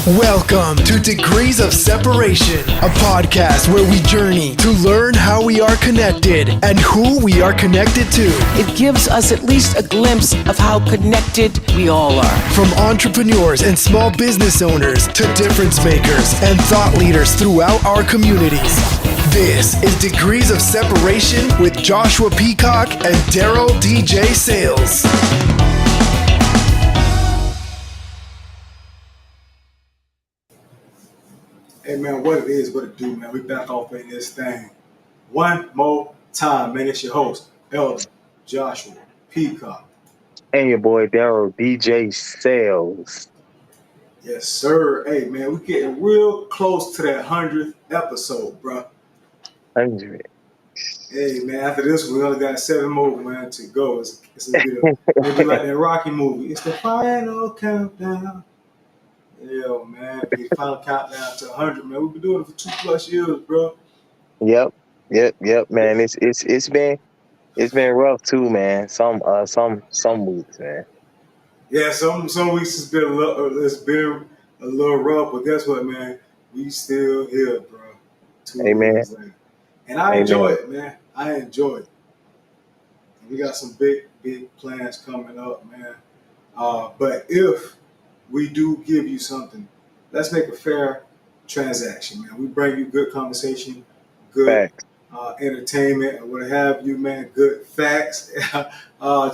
Welcome to Degrees of Separation, a podcast where we journey to learn how we are connected and who we are connected to. It gives us at least a glimpse of how connected we all are. From entrepreneurs and small business owners to difference makers and thought leaders throughout our communities. This is Degrees of Separation with Joshua Peacock and Daryl DJ Sales. Hey man, what it is, what it do, man. We back off in this thing. One more time, man. It's your host, Elder Joshua Peacock. And your boy Daryl DJ Sales. Yes, sir. Hey man, we getting real close to that 100th episode, bro. 100. Hey man, after this we only got 7 more, man, to go. It's it'll be like that Rocky movie. It's the final countdown. Yeah, man. The final countdown to 100, man. We've been doing it for 2+ years, bro. Yep, man. It's been rough too, man. Some weeks, man. Yeah, some weeks it's been a little rough, but guess what, man? We still here, bro. 2 Amen. years later. And I enjoy it, man. I enjoy it. And we got some big plans coming up, man. But if we do give you something, let's make a fair transaction, man. We bring you good conversation, good entertainment, or what have you, man. Good facts.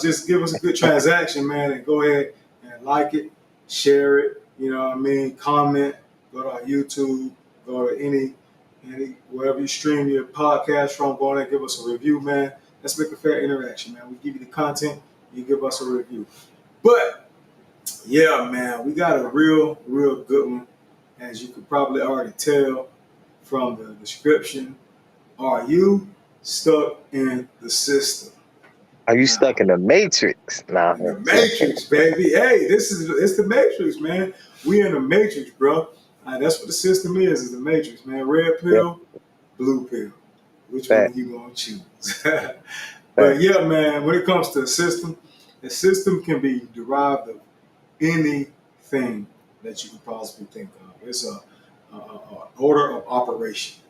Just give us a good transaction, man, and go ahead and like it, share it. You know what I mean? Comment. Go to our YouTube. Go to any wherever you stream your podcast from. Go there, give us a review, man. Let's make a fair interaction, man. We give you the content, you give us a review. But yeah, man, we got a real good one, as you could probably already tell from the description. Are you stuck in the system? Are you stuck in the Matrix? Nah. In the Matrix, baby. Hey, it's the Matrix, man. We in the Matrix, bro. That's what the system is the Matrix, man. Red pill, blue pill. Which one you gonna choose? But yeah, man, when it comes to the system can be derived of anything that you could possibly think of. It's a order of operation.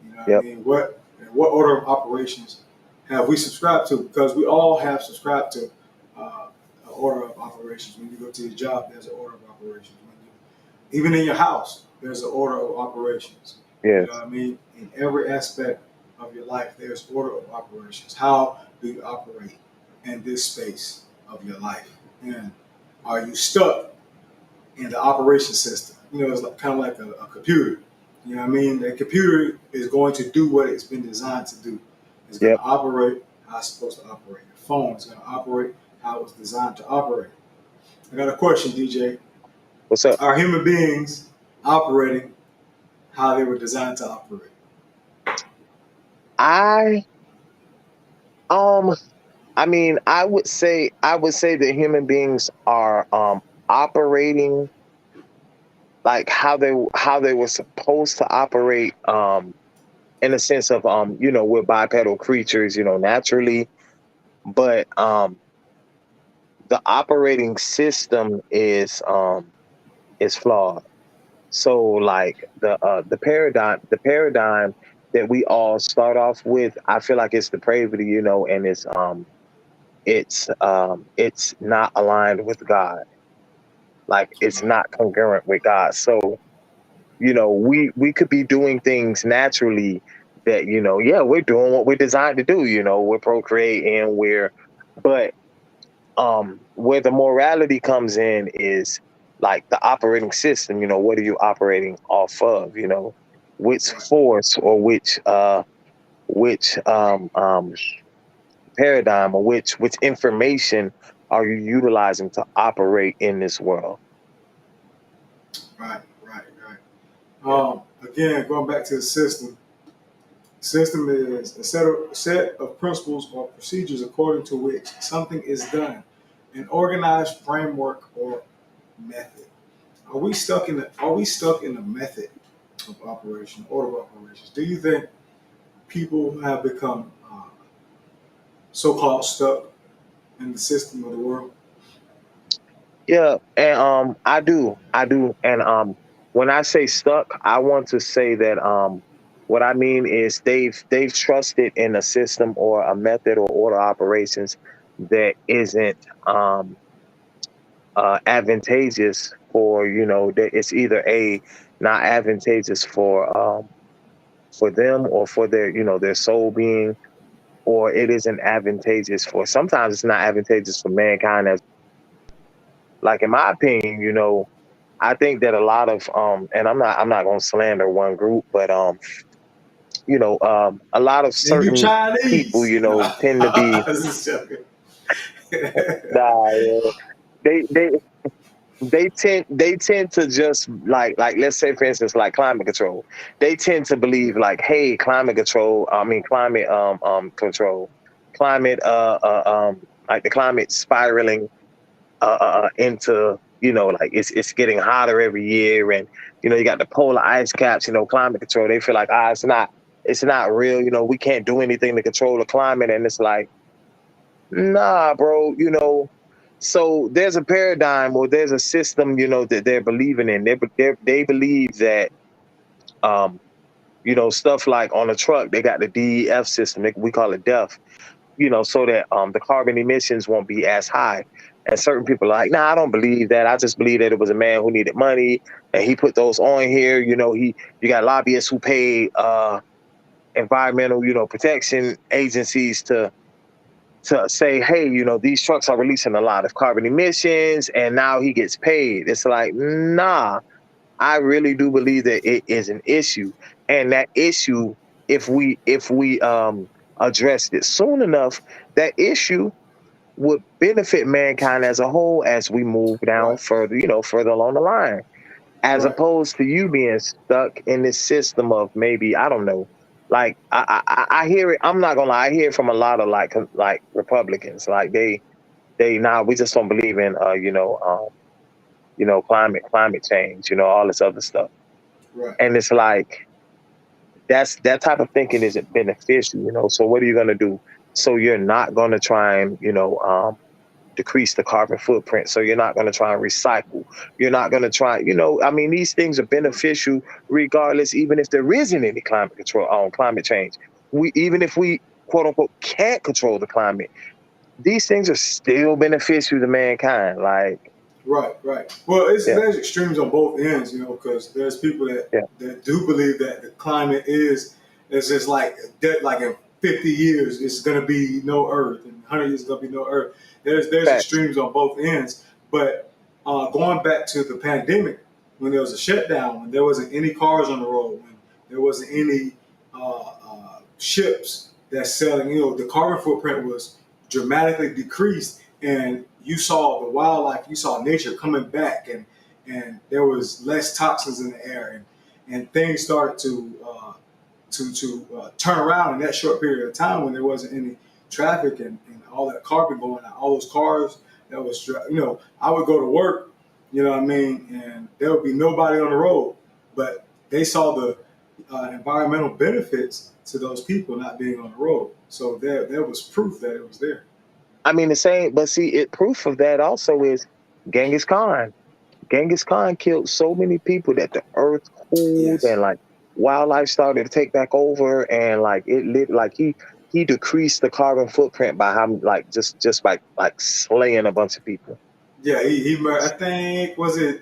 You know what I mean? What order of operations have we subscribed to? Because we all have subscribed to an order of operations. When you go to your job, there's an order of operations. Even in your house, there's an order of operations. Yes. You know what I mean? In every aspect of your life, there's order of operations. How do you operate in this space of your life? And are you stuck in the operation system? You know, it's kind of like a computer. You know what I mean? That computer is going to do what it's been designed to do. It's going to operate how it's supposed to operate. Your phone is going to operate how it was designed to operate. I got a question, DJ. What's up? Are human beings operating how they were designed to operate? I would say that human beings are operating like how they were supposed to operate, in a sense of we're bipedal creatures, naturally, but the operating system is flawed. So like the paradigm that we all start off with, I feel like it's depravity, and it's not aligned with God. Like it's not congruent with God. So, we could be doing things naturally that, we're doing what we're designed to do, we're procreating, but where the morality comes in is like the operating system, what are you operating off of, which force or which paradigm or which information are you utilizing to operate in this world? Right. Again, going back to the system. System is a set of principles or procedures according to which something is done, an organized framework or method. Are we stuck in the method of operation, order of operations? Do you think people have become so-called stuck in the system of the world? Yeah, and I do, and when I say stuck, I want to say that what I mean is they've trusted in a system or a method or order operations that isn't um, advantageous for, that it's either a not advantageous for them or for their, their soul being, or it isn't advantageous for, sometimes it's not advantageous for mankind. As like, in my opinion, I think that a lot of and I'm not going to slander one group, but a lot of And you certain people, Chinese. tend to be, I was just joking. nah, yeah, they they tend to just like, let's say, for instance, like climate control. They tend to believe like, hey, climate control, I mean climate control, climate like the climate spiraling into, like it's getting hotter every year, and you got the polar ice caps, climate control. They feel like, it's not real, we can't do anything to control the climate. And it's like, nah, bro, so there's a paradigm, or there's a system, that they're believing in. They believe that, um, stuff like on a truck, they got the DEF system. We call it DEF, so that the carbon emissions won't be as high. And certain people are like, nah, I don't believe that. I just believe that it was a man who needed money and he put those on here. You got lobbyists who pay environmental, protection agencies to say, hey, these trucks are releasing a lot of carbon emissions, and now he gets paid. It's like, nah, I really do believe that it is an issue. And that issue, if we addressed it soon enough, that issue would benefit mankind as a whole as we move down Right, further, further along the line, as right. opposed to you being stuck in this system of, maybe, I don't know. Like, I hear it. I'm not gonna lie. I hear it from a lot of like Republicans. Like, nah, we just don't believe in climate change, all this other stuff. Right. And it's like, that type of thinking isn't beneficial, So what are you gonna do? So you're not gonna try and decrease the carbon footprint. So you're not going to try and recycle. You're not going to try, I mean, these things are beneficial regardless, even if there isn't any climate control on climate change. Even if we, quote unquote, can't control the climate, these things are still beneficial to mankind. Like, Right, right. Well, yeah, there's extremes on both ends, because there's people yeah, that do believe that the climate is just like that, like in 50 years it's gonna be no Earth, and 100 years it's gonna be no Earth. There's facts. extremes on both ends, but going back to the pandemic, when there was a shutdown, when there wasn't any cars on the road, when there wasn't any ships that's sailing, the carbon footprint was dramatically decreased, and you saw the wildlife, you saw nature coming back, and there was less toxins in the air, and things started to turn around in that short period of time when there wasn't any traffic and all that carbon going out, all those cars that was, I would go to work, you know what I mean, and there would be nobody on the road, but they saw the environmental benefits to those people not being on the road. So there was proof that it was there. I mean, the same, but see, proof of that also is Genghis Khan. Genghis Khan killed so many people that the earth cooled, Yes. and like wildlife started to take back over, and like it lit, like he decreased the carbon footprint by how, like, just by like slaying a bunch of people. Yeah, he I think, was it,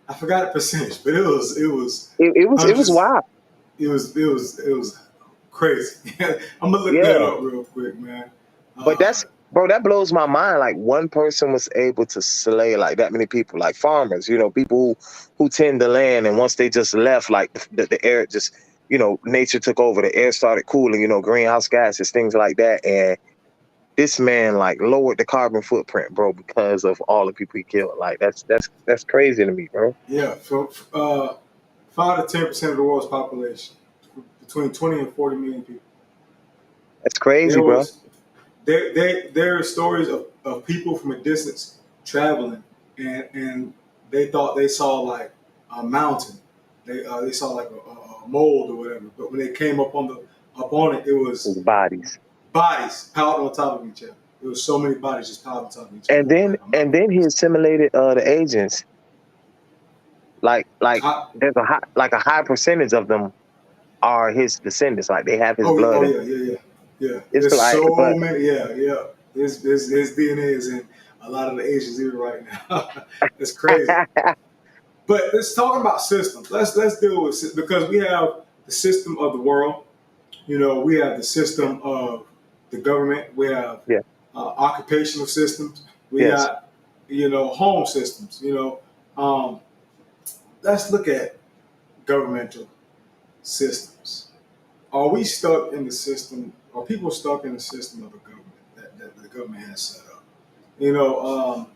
I forgot the percentage, but it was It was hundreds. wild. It was crazy. I'm gonna look that Yeah. up real quick, man. But Uh, that's, bro, that blows my mind. Like, one person was able to slay like that many people, like farmers, people who tend the land, and once they just left, like the air just, nature took over. The air started cooling, greenhouse gases, things like that. And this man like lowered the carbon footprint, bro, because of all the people he killed. Like, that's crazy to me, bro. yeah, for 5 to 10% of the world's population, between 20 and 40 million people. That's crazy, There bro. was there are stories of people from a distance traveling, and they thought they saw like a mountain. They saw like a mold or whatever. But when they came up on it, it was His bodies. bodies piled on top of each other. There was so many bodies just piled on top of each other. And then Like a and mountain. then he assimilated the agents. Like I, there's a high percentage of them are his descendants. Like they have his blood. yeah. It's There's like, so but many. Yeah. His DNA is in a lot of the Asians even right now. It's crazy. But let's talk about systems. Let's deal with because we have the system of the world. You know, we have the system of the government. We have yeah, occupational systems. We yes, got home systems. Let's look at governmental systems. Are we stuck in the system? Are people stuck in the system of the government that the government has set up?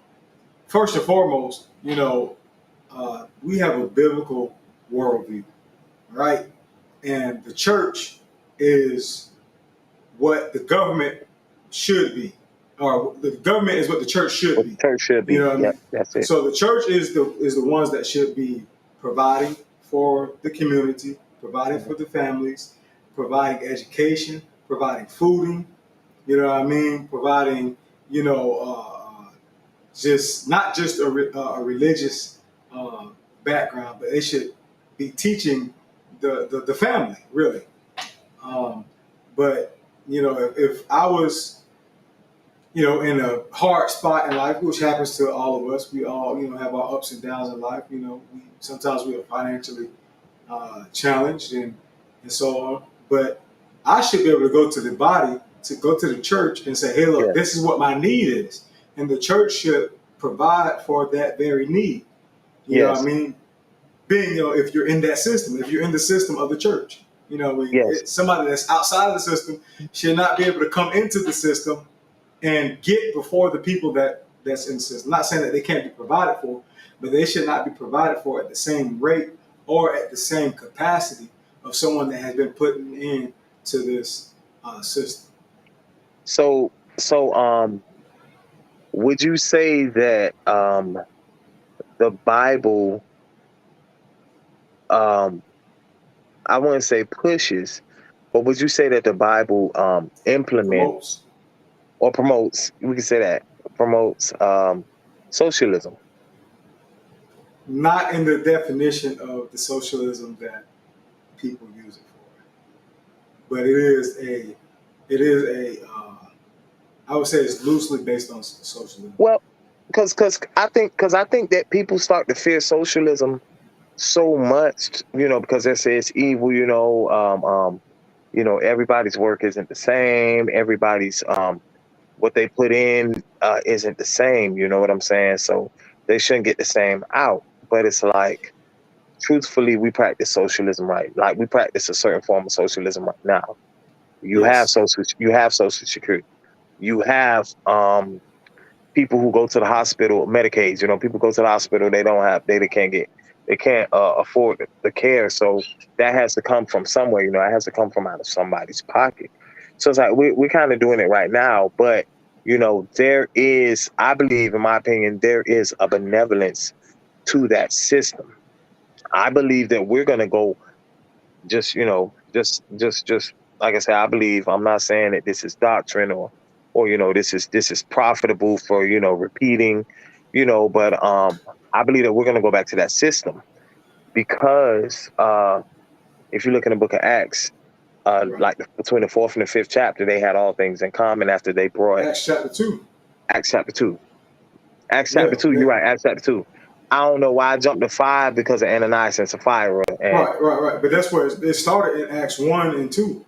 First and foremost, we have a biblical worldview, right? And the church is what the government should be, or the government is what the church should what be. the church should be. You know what I Yep, mean? that's it. So the church is the ones that should be providing for the community, providing for the families, providing education, providing fooding. You know what I mean? Providing, just not just a religious background, but they should be teaching the family really. Um, but if I was in a hard spot in life, which happens to all of us, we all have our ups and downs in life. Sometimes we are financially challenged and so on. But I should be able to go to the body, to go to the church and say, hey, look, Yeah. this is what my need is. And the church should provide for that very need. You know what I Yes, mean? Being, if you're in that system, if you're in the system of the church, yes, somebody that's outside of the system should not be able to come into the system and get before the people that's in the system. I'm not saying that they can't be provided for, but they should not be provided for at the same rate or at the same capacity of someone that has been put in to this system. So would you say that the Bible, I wouldn't say pushes, but would you say that the Bible implements Promotes. or promotes? We can say that promotes socialism. Not in the definition of the socialism that people use it for, but I would say it's loosely based on socialism. Well, because I think that people start to fear socialism so much, because they say it's evil. Everybody's work isn't the same. Everybody's what they put in isn't the same. You know what I'm saying? So they shouldn't get the same out. But it's like, truthfully, we practice socialism, right? Like we practice a certain form of socialism right now. You have Yes. social security. You have people who go to the hospital, Medicaid. People go to the hospital, they can't afford the care. So that has to come from somewhere. It has to come from out of somebody's pocket. So it's like we're kind of doing it right now, but there is, I believe, in my opinion, there is a benevolence to that system. I believe that we're gonna go just like I said, I believe, I'm not saying that this is doctrine or this is profitable for repeating, but I believe that we're gonna go back to that system because if you look in the book of Acts, Right. like between the 4th and the 5th chapter, they had all things in common after they brought Acts chapter 2. Acts chapter 2. Acts Yeah. chapter 2, you're right, Acts chapter 2. I don't know why I jumped to 5 because of Ananias and Sapphira. And Right. But that's where it started in Acts 1 and 2.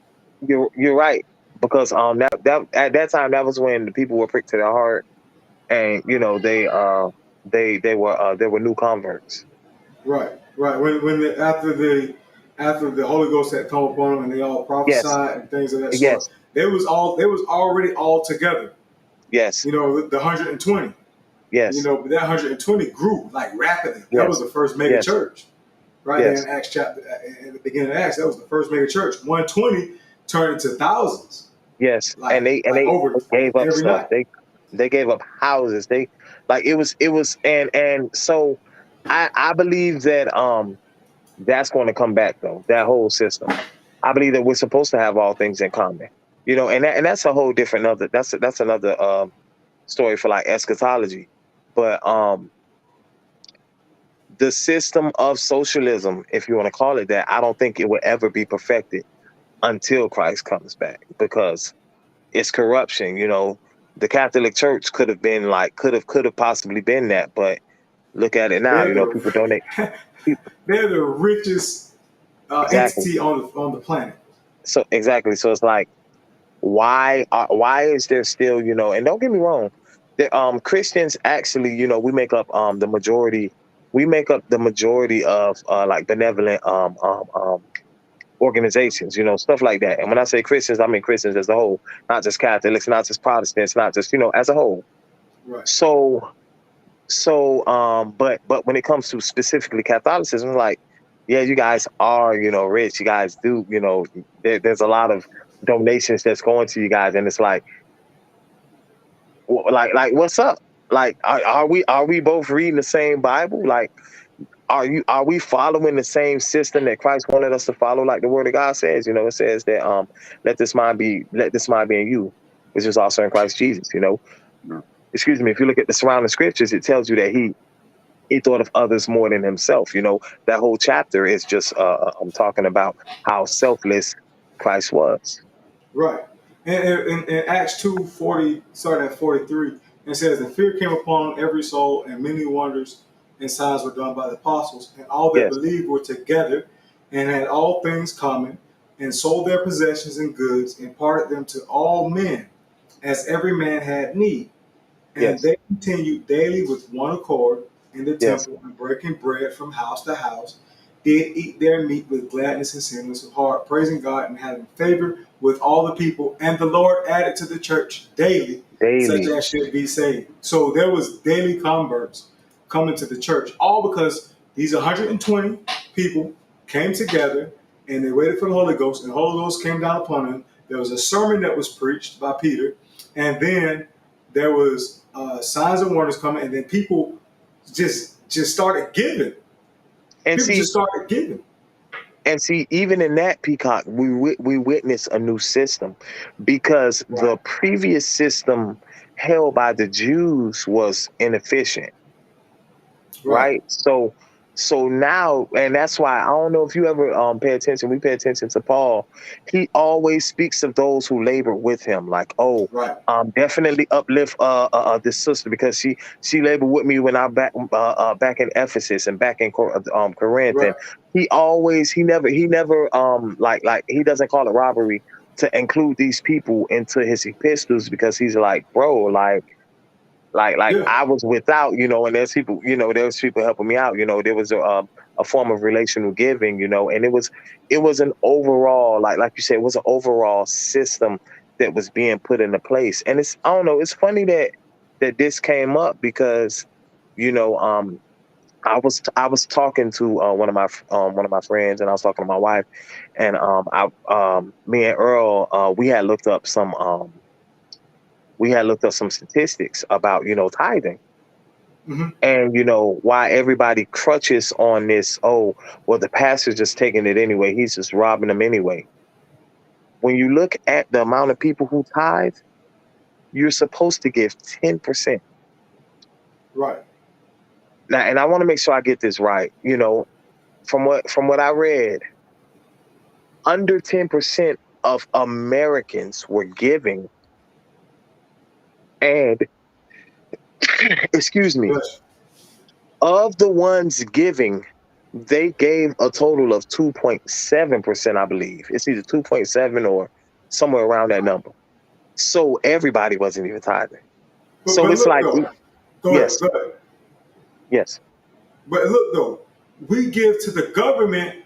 you're right, because that at that time, that was when the people were pricked to their heart, and they were new converts. Right. After the Holy Ghost had come upon them and they all prophesied and things of that sort, Yes, they was already all together. yes, The 120. yes, But that 120 grew like rapidly. That Yes. was the first mega Yes. church. Right Yes. there in Acts chapter, in the beginning of Acts, that was the first mega church. 120 turned into thousands. yes, Like, and they over gave up every stuff. night. They gave up houses. It was and so I believe that that's going to come back though. That whole system. I believe that we're supposed to have all things in common. And that's a whole different that's another story for like eschatology. But the system of socialism, if you want to call it that, I don't think it will ever be perfected until Christ comes back, because it's corruption. The Catholic Church could have been like, could have possibly been that, but look at it now. They're People donate. the People, they're the richest exactly. entity on the planet. So exactly. So it's like, why is there still, and don't get me wrong, Christians actually, we make up the majority. We make up the majority of like benevolent organizations, stuff like that. And when I say Christians, I mean Christians as a whole, not just Catholics, not just Protestants, not just, as a whole. Right. But when it comes to specifically Catholicism, like, yeah, you guys are, rich. You guys do, there's a lot of donations that's going to you guys, and it's like what's up? Like, are we both reading the same Bible? Like, are we following the same system that Christ wanted us to follow? Like the Word of God says, it says that let this mind be in you, which is also in Christ Jesus. Excuse me. If you look at the surrounding scriptures, it tells you that he thought of others more than himself. That whole chapter is just I'm talking about how selfless Christ was. Right. And in Acts 2:40, starting at 43, it says, "And fear came upon every soul, and many wonders and signs were done by the apostles, and all that Yes. believed were together, and had all things common, and sold their possessions and goods, and parted them to all men, as every man had need. And Yes. they continued daily with one accord in the Yes. temple, and breaking bread from house to house, did eat their meat with gladness and singleness of heart, praising God and having favor with all the people. And the Lord added to the church daily such as should be saved." So there was daily converts coming to the church, all because these 120 people came together and they waited for the Holy Ghost, and the Holy Ghost came down upon them. There was a sermon that was preached by Peter, and then there was signs and wonders coming, and then people just started giving. And People just started giving. And see, even in that, Peacock, we witness a new system, because the previous system held by the Jews was inefficient, right? So now, and that's why I don't know if you ever pay attention. We pay attention to Paul. He always speaks of those who labor with him, like, definitely uplift this sister, because she labored with me when I back in Ephesus and back in Corinth. Right. And he never like he doesn't call it robbery to include these people into his epistles, because he's like, bro, like I was without, and there's people, helping me out. There was a form of relational giving, and it was an overall, like you said, it was an overall system that was being put into place. And I don't know, it's funny that this came up, because, I was talking to one of my friends, and I was talking to my wife, and me and Earl, we had looked up some statistics about, tithing. Mm-hmm. And, why everybody crutches on this, the pastor's just taking it anyway. He's just robbing them anyway. When you look at the amount of people who tithe, you're supposed to give 10%. Right. Now, and I want to make sure I get this right. From what I read, under 10% of Americans were giving. And, excuse me, of the ones giving, they gave a total of 2.7%, I believe. It's either 2.7 or somewhere around that number. So everybody wasn't even tithing. So it's like, yes. Yes. But look, though, we give to the government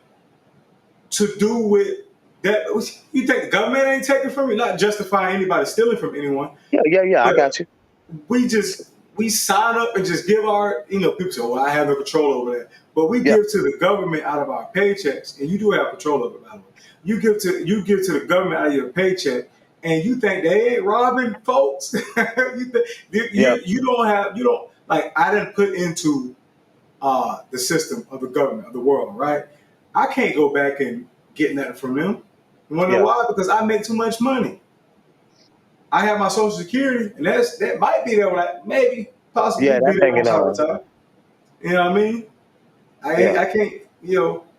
to do with that. You think the government ain't taking from you? Not justifying anybody stealing from anyone. Yeah. I got you. We sign up and just give our, people say, I have no control over that. But we give to the government out of our paychecks, and you do have control over it, by the way. You give to the government out of your paycheck, and you think they ain't robbing folks? You don't, I didn't put into the system of the government, of the world, right? I can't go back and get nothing from them. You want to know why? Because I make too much money. I have my Social Security, and that might be there when possibly be there once I retire. You know what I mean? Yeah. I can't,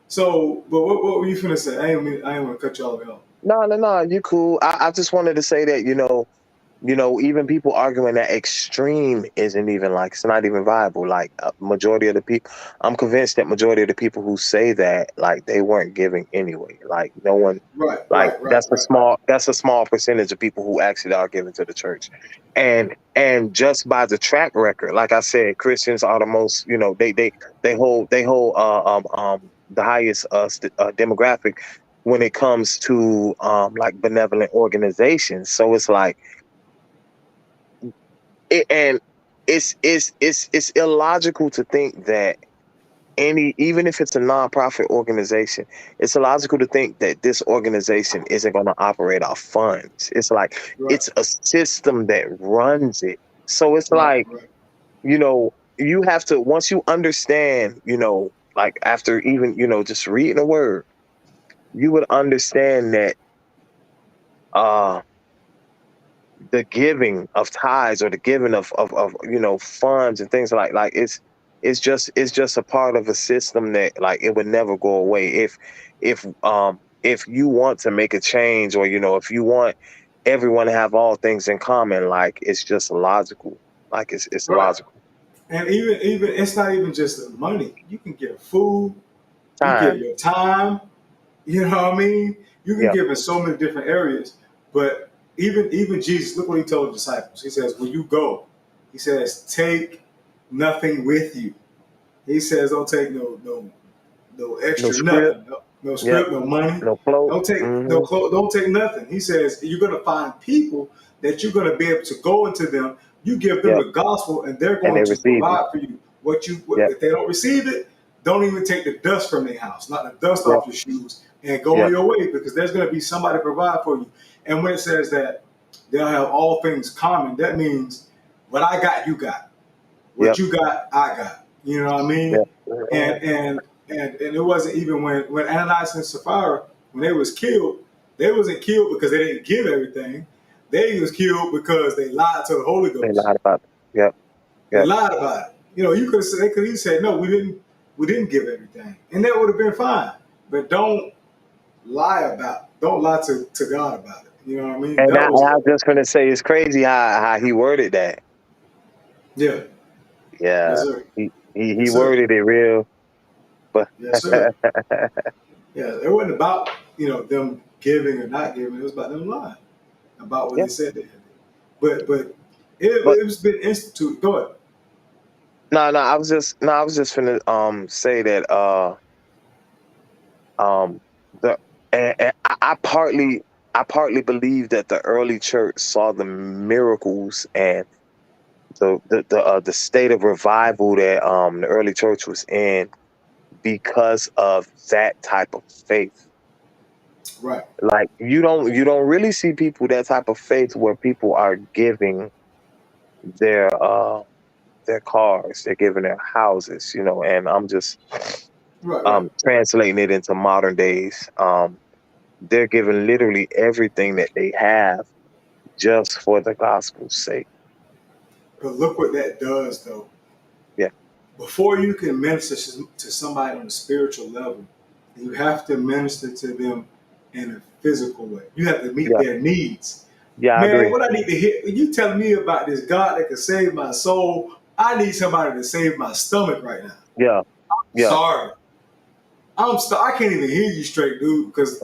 So, but what were you finna say? I ain't want to cut you all the way off. No, you cool. I just wanted to say that, even people arguing that extreme isn't even like, it's not even viable. Like majority of the people, I'm convinced that majority of the people who say that, like, they weren't giving anyway. Like no one, Right, like right, right, right. that's a small percentage of people who actually are giving to the church. And just by the track record, like I said, Christians are the most, they hold the highest demographic when it comes to like benevolent organizations. So it's like and it's illogical to think that even if it's a nonprofit organization, it's illogical to think that this organization isn't going to operate off funds. It's like Right, it's a system that runs it. So it's right, like, right. you have to, once you understand, like after even, just reading a word, you would understand that uh the giving of tithes or the giving of funds and things like it's just a part of a system that, like, it would never go away. If you want to make a change, or if you want everyone to have all things in common, like, it's just logical. Like, it's Right. logical. And even it's not even just the money. You can give food, you give Time. your time, you know what I mean? You can Yeah. give in so many different areas. But even Jesus, look what he told the disciples. He says, when you go, he says, take nothing with you. He says, don't take no No extra script. nothing, no Yeah. script, no money. No clothes. Don't take no Hmm. clothes. Don't take nothing. He says you're gonna find people that you're gonna be able to go into them. You give them Yeah. the gospel, and they're And going they to received it. provide for you what you. Yeah. If they don't receive it, don't even take the dust from their house, not the dust Yeah. off your shoes, and go Yeah. on your way, because there's gonna be somebody to provide for you. And when it says that they'll have all things common, that means what I got, you got. Yeah. What you got, I got. You know what I Yeah. mean? And it wasn't even when Ananias and Sapphira, when they was killed, they wasn't killed because they didn't give everything. They was killed because they lied to the Holy They Ghost. lied about it. Yeah. They Yeah. lied about it. You could say, they could easily say, no, we didn't give everything, and that would have been fine. But don't lie to God about it. You know what I mean? And That I was, was just gonna say, it's crazy how he worded that. yeah, yes Yeah, sir, he yes sir, worded it real, but yes sir. Yeah, it wasn't about them giving or not giving. It was about them lying about what yeah, they said they had. But but it was been instituted. Go ahead. no, I was just gonna say that um the and I partly believe that the early church saw the miracles and the state of revival that the early church was in because of that type of faith. Right, Like, you don't really see people, that type of faith, where people are giving their their cars, they're giving their houses, and I'm just right. translating it into modern days. They're giving literally everything that they have just for the gospel's sake. But look what that does, though. Yeah, Before you can minister to somebody on a spiritual level, you have to minister to them in a physical way. You have to meet yeah, their needs. yeah, I Man, agree. what I need to hear, you telling me about this God that can save my soul, I need somebody to save my stomach right now. Yeah, yeah. Sorry. I can't even hear you straight, dude, because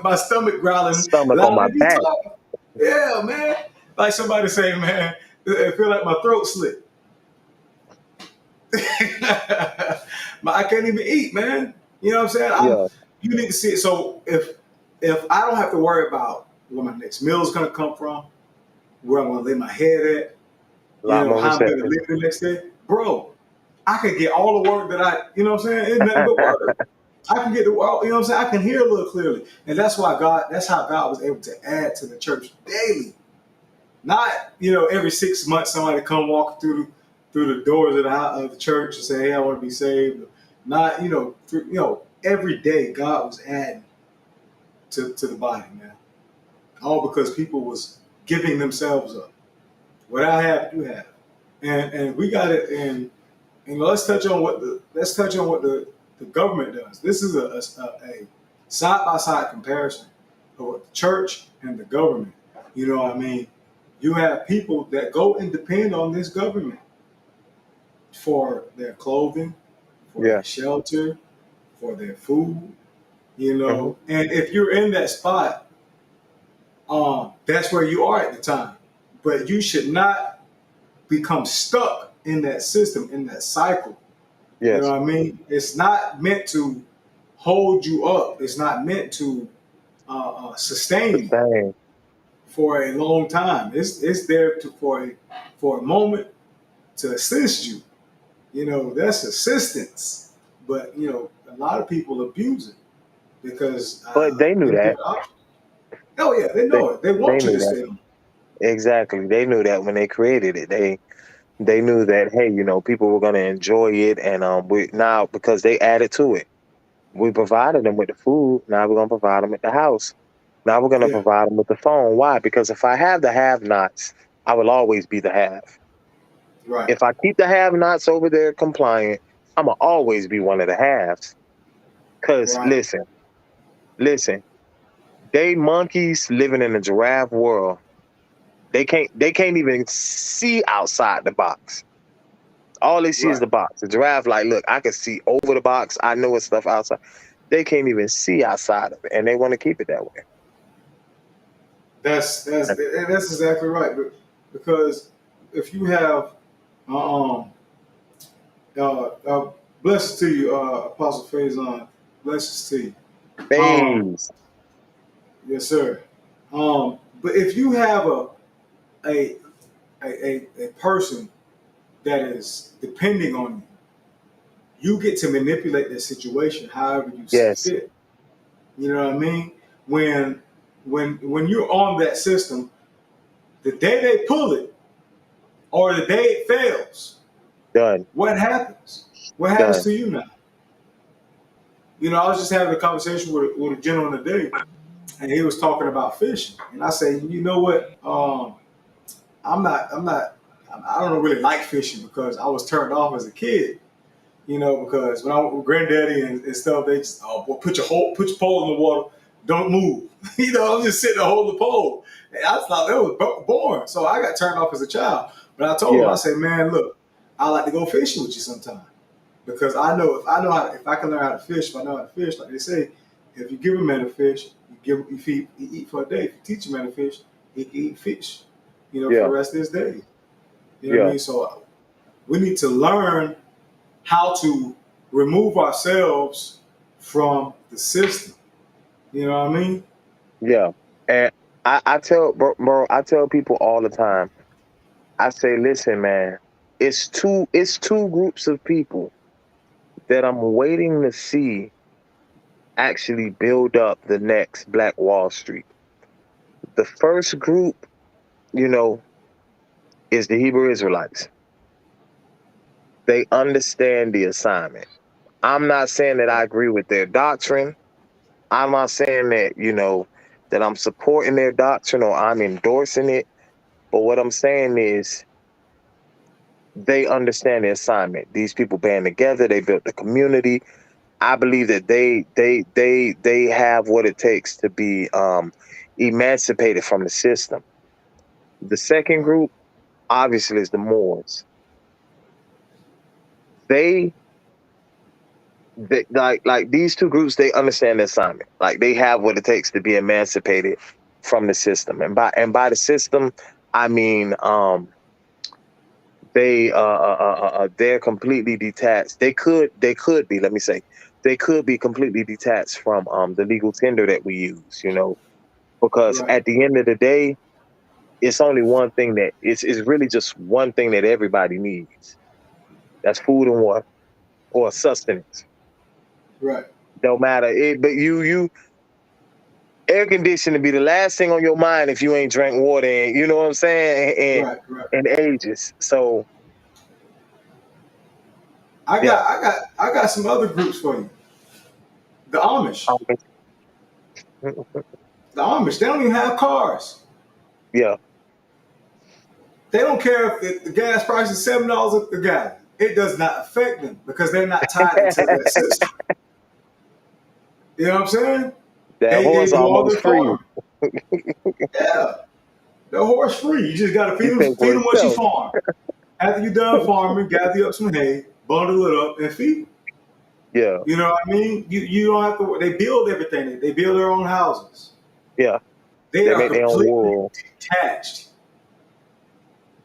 my stomach growling Stomach on louder my than you back. talking. Yeah, man. Like somebody say, man, it feel like my throat slit. I can't even eat, man. You know what I'm saying? Yeah, You need to see it. So if I don't have to worry about where my next meal is gonna come from, where I'm gonna lay my head at, a lot more how I'm gonna receptive. live the next day, bro, I could get all the work that you know what I'm saying? It's nothing but work. I can get the world, you know what I'm saying? I can hear a little clearly. And that's how God was able to add to the church daily. Not, every 6 months somebody come walk through the doors of the church and say, hey, I want to be saved. Not, every day God was adding to the body, man. All because people was giving themselves up. What I have, you have. And we got it in And let's touch on what the government does. This is a side by side comparison of what the church and the government. You know what I mean? You have people that go and depend on this government for their clothing, for Yeah. their shelter, for their food, you Hmm. know. And if you're in that spot, that's where you are at the time. But you should not become stuck in that system, in that cycle. You know Yes. what I mean? It's not meant to hold you up. It's not meant to The sustain you same. for a long time. It's there for a moment to assist you. You know, that's assistance. But you know, a lot of people abuse it because But they they knew don't give that. it option. Oh yeah, they They know it. They they want you knew to that. stay on. Exactly. They knew that when they created it. They knew that, hey, people were gonna enjoy it, and we now, because they added to it. We provided them with the food. Now we're gonna provide them with the house. Now we're gonna Yeah, provide them with the phone. Why? Because if I have the have-nots, I will always be the have. right, If I keep the have-nots over there compliant, I'ma always be one of the haves. Cause right. listen, they monkeys living in a giraffe world. They can't even see outside the box. All they see is Right. the box. The giraffe, like, look, I can see over the box. I know it's stuff outside. They can't even see outside of it, and they want to keep it that way. That's exactly right. Because if you have um blessings to you, Apostle Faison, blessings to you. Um, Phase. yes, sir. But if you have a a person that is depending on you, you get to manipulate that situation however you see Yes, fit. You know what I mean? When when you're on that system, the day they pull it or the day it fails, done, what happens? What happens done. to you now? You know, I was just having a conversation with a gentleman today, and he was talking about fishing, and I said, you know what? I'm not, I don't really like fishing because I was turned off as a kid. You know, because when I went with granddaddy and stuff, they just well, put your pole in the water, don't move. You know, I'm just sitting there holding the pole. And I thought that was boring, so I got turned off as a child. But I told him, Yeah, I said, man, look, I like to go fishing with you sometime because if I can learn how to fish, if I know how to fish, like they say, if you give a man a fish, he eat for a day. If you teach a man to fish, he can eat fish, you know, for the yeah, rest of his days. You know what I yeah, mean? So we need to learn how to remove ourselves from the system. You know what I mean? yeah. And I tell bro, I tell people all the time. I say, listen, man, it's two groups of people that I'm waiting to see actually build up the next Black Wall Street. The first group, you know, is the Hebrew Israelites. They understand the assignment. I'm not saying that I agree with their doctrine. I'm not saying that, that I'm supporting their doctrine or I'm endorsing it. But what I'm saying is they understand the assignment. These people band together, they built the community. I believe that they have what it takes to be emancipated from the system. The second group, obviously, is the Moors. They like these two groups, they understand the assignment. Like they have what it takes to be emancipated from the system. And by the system, I mean they're completely detached. They could be, let me say, they could be completely detached from the legal tender that we use, because Right. at the end of the day, it's only one thing that it's really just one thing that everybody needs. That's food and water, or sustenance. Right. No matter it, but you air conditioning be the last thing on your mind if you ain't drank water, and you know what I'm saying, Right. Right. and ages. So I yeah, got I got I got some other groups for you. The Amish. um, The Amish, they don't even have cars. yeah, They don't care if the gas price is $7 a gallon. it does not affect them because they're not tied into that system. You know what I'm saying? That They horse do all almost their free. farming. Yeah, the horse free. You just got to He paid for feed them what you himself. farm. After you're done farming, gather up some hay, bundle it up, and feed them. Yeah, You know what I mean? You don't have to. They build everything. They build their own houses. yeah. They They are make their own completely wool. detached.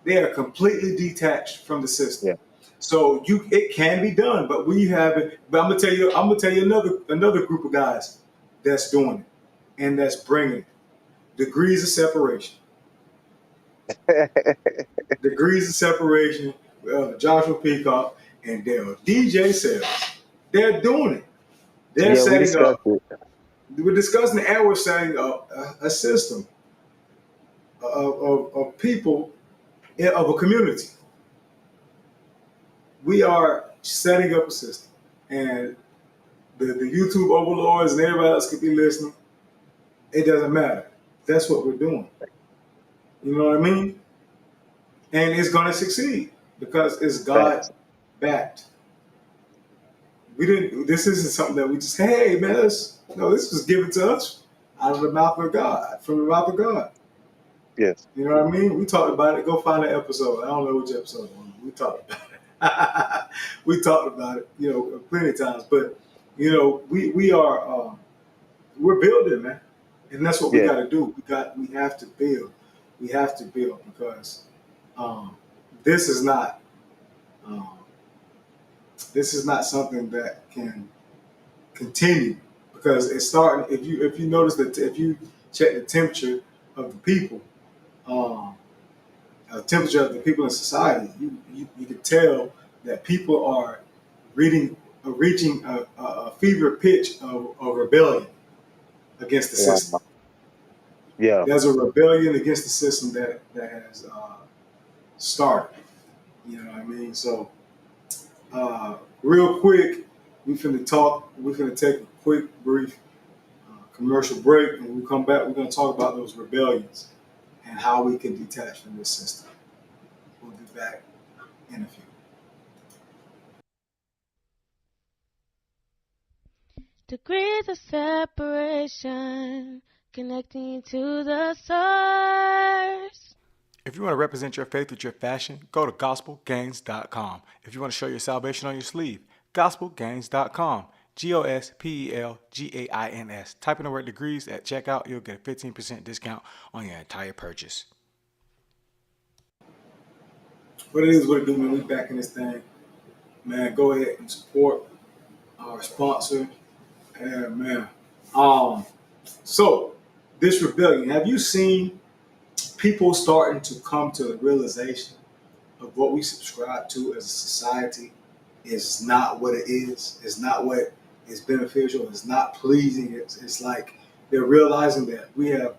They are completely detached from the system. Yeah. So it can be done, but we have it. But I'm gonna tell you another group of guys that's doing it and that's bringing it. Degrees of separation. Degrees of separation. Joshua Peacock and Dale DJ Sales. They're doing it. They're Yeah, we setting discussed up. it. We're discussing and we're setting up a system of people of a community. We are setting up a system, and the YouTube overlords and everybody else could be listening. It doesn't matter. That's what we're doing. You know what I mean? And it's going to succeed because it's God Facts. backed. We didn't. This isn't something that we just hey man. No, this was given to us out of the mouth of God, from the mouth of God. Yes. You know what I mean? We talked about it. Go find that episode. I don't know which episode it was. We talked about it. We talked about it, plenty of times. But we are we're building, man, and that's what we Yeah. got to do. We have to build. We have to build because um, this is not um, this is not something that can continue because it's starting. If you notice that if you check the temperature of the people. Um, Temperature of the people in society, you can tell that people are reaching a fever pitch of rebellion against the system. Wow. Yeah. There's a rebellion against the system that has started. You know what I mean? So, real quick, we finna talk. We're finna take a quick, brief commercial break, and when we come back, we're gonna talk about those rebellions and how we can detach from this system. We'll be back in a few. Degrees of separation, connecting you to the source. If you want to represent your faith with your fashion, go to gospelgains.com. If you want to show your salvation on your sleeve, gospelgains.com. GOSPELGAINS. Type in the word degrees at checkout. You'll get a 15% discount on your entire purchase. What it is, what it do, man. We back in this thing. Man, go ahead and support our sponsor. And man. So this rebellion, have you seen people starting to come to the realization of what we subscribe to as a society is not what it is. It's not what is beneficial. It's not pleasing. It's like they're realizing that we're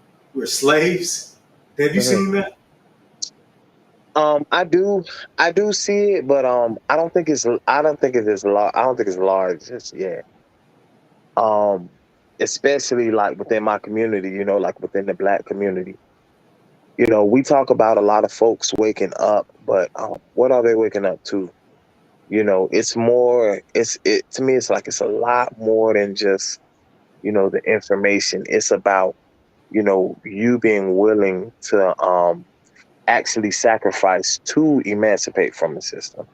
slaves. Have you seen that? I do see it, but I don't think it's as large. I don't think it's large just yet. Especially like within my community, like within the Black community. We talk about a lot of folks waking up, but what are they waking up to? It's more. To me. It's like it's a lot more than just the information. It's about you being willing to actually sacrifice to emancipate from the system,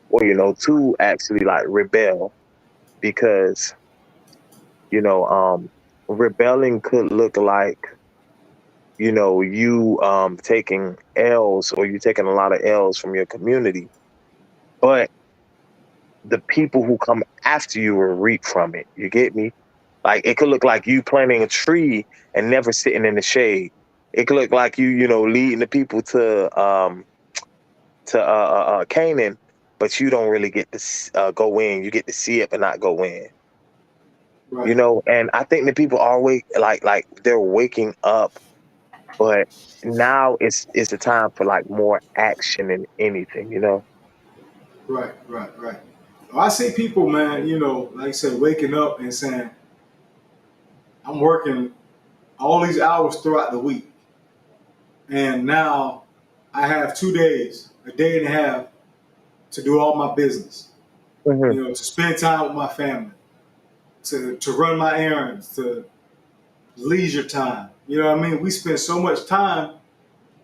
or to actually like rebel, because rebelling could look like you taking L's, or you taking a lot of L's from your community, but the people who come after you will reap from it. You get me? Like, it could look like you planting a tree and never sitting in the shade. It could look like you leading the people to Canaan, but you don't really get to go in. You get to see it, but not go in. Right. And I think that people are like they're waking up, but now it's a time for like more action than anything. Right. Well, I see people, man, like I said, waking up and saying, I'm working all these hours throughout the week. And now I have 2 days, a day and a half to do all my business, Hmm. to spend time with my family, to run my errands, to leisure time. You know what I mean? We spend so much time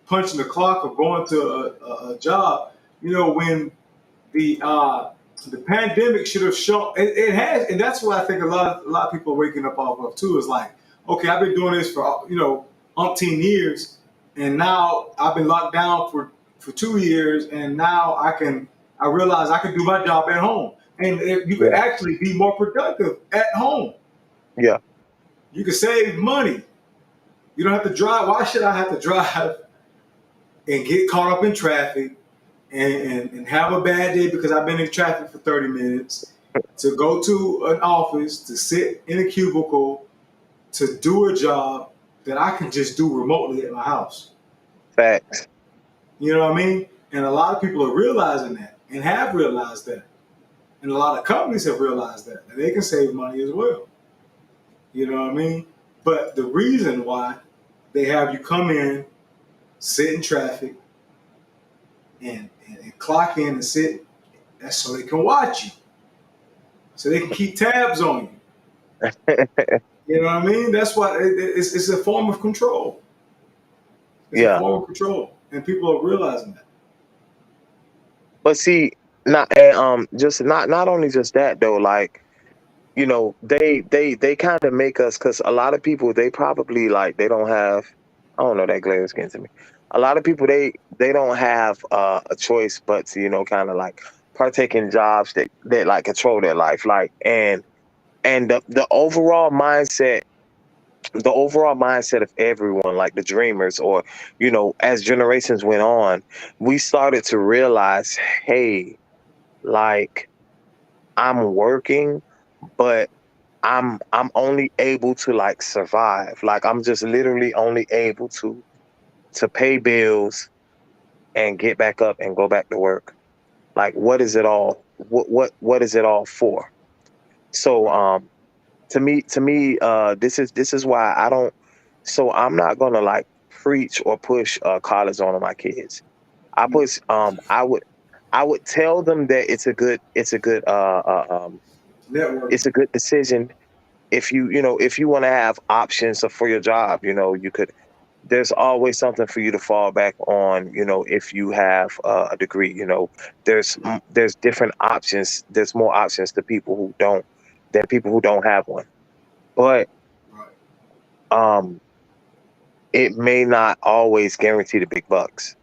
punching the clock or going to a job. When the pandemic should have shown it has, and that's what I think a lot of people are waking up off of too. Is like, okay, I've been doing this for umpteen years, and now I've been locked down for 2 years, and now I realize I can do my job at home, and you could Yeah. actually be more productive at home. Yeah. You can save money. You don't have to drive. Why should I have to drive and get caught up in traffic and have a bad day because I've been in traffic for 30 minutes, to go to an office, to sit in a cubicle, to do a job that I can just do remotely at my house? Facts. You know what I mean? And a lot of people are realizing that and have realized that. And a lot of companies have realized that they can save money as well. You know what I mean? But the reason why they have you come in, sit in traffic, and clock in and sit, that's so they can watch you. So they can keep tabs on you. You know what I mean? That's why it's a form of control. It's a Yeah. form of control. And people are realizing that. But see, not and, just not only just that though, like, they kind of make us, because a lot of people, they probably, like, they don't have, I don't know, that glare is getting to me. A lot of people, they don't have a choice but to, kind of like partake in jobs that like control their life, like, and the overall mindset of everyone, like the dreamers, or as generations went on, we started to realize, hey, like, I'm working, but I'm only able to, like, survive. Like, I'm just literally only able to pay bills and get back up and go back to work. Like, what is it all? What is it all for? So Right. to me, this is why I don't. So I'm not gonna, like, preach or push college on my kids. I No. push. I would tell them that Network. it's a good decision if you want to have options for your job. You could. There's always something for you to fall back on. If you have a degree. There's different options. There's more options to people who don't than people who don't have one. But Right. um, it may not always guarantee the big bucks.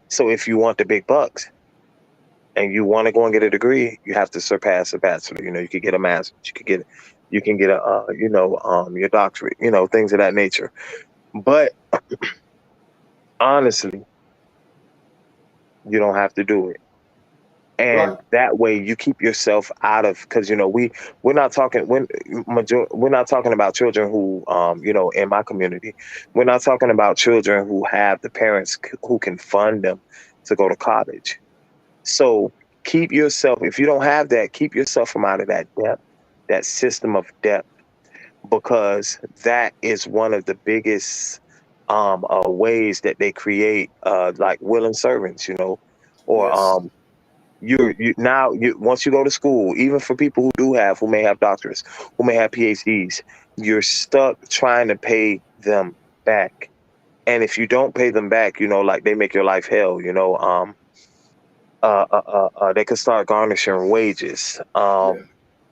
So if you want the big bucks and you want to go and get a degree, you have to surpass a bachelor. You could get a master's. You can get a your doctorate. Things of that nature. But honestly, you don't have to do it. Right. And that way you keep yourself out of, because we're not talking we're not talking about children who, in my community, we're not talking about children who have the parents who can fund them to go to college. So keep yourself, if you don't have that, keep yourself from out of that debt, that system of debt, because that is one of the biggest ways that they create, like, willing servants, or Yes. once you go to school, even for people who may have doctorates, who may have PhDs, you're stuck trying to pay them back. And if you don't pay them back, like, they make your life hell. They could start garnishing wages. Yeah.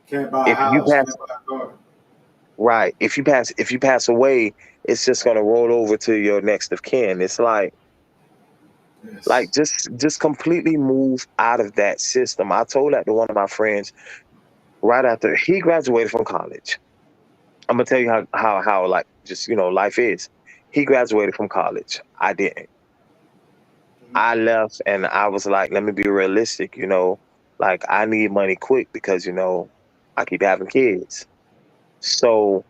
Can't buy a If you house. pass Can't buy a car. Right, if you pass away, it's just gonna roll over to your next of kin. It's like Yes. just completely move out of that system. I told that to one of my friends right after he graduated from college. I'm gonna tell you how like, just, life is. He graduated from college. I didn't. Mhm. I left and I was like, let me be realistic. Like, I need money quick because I keep having kids. So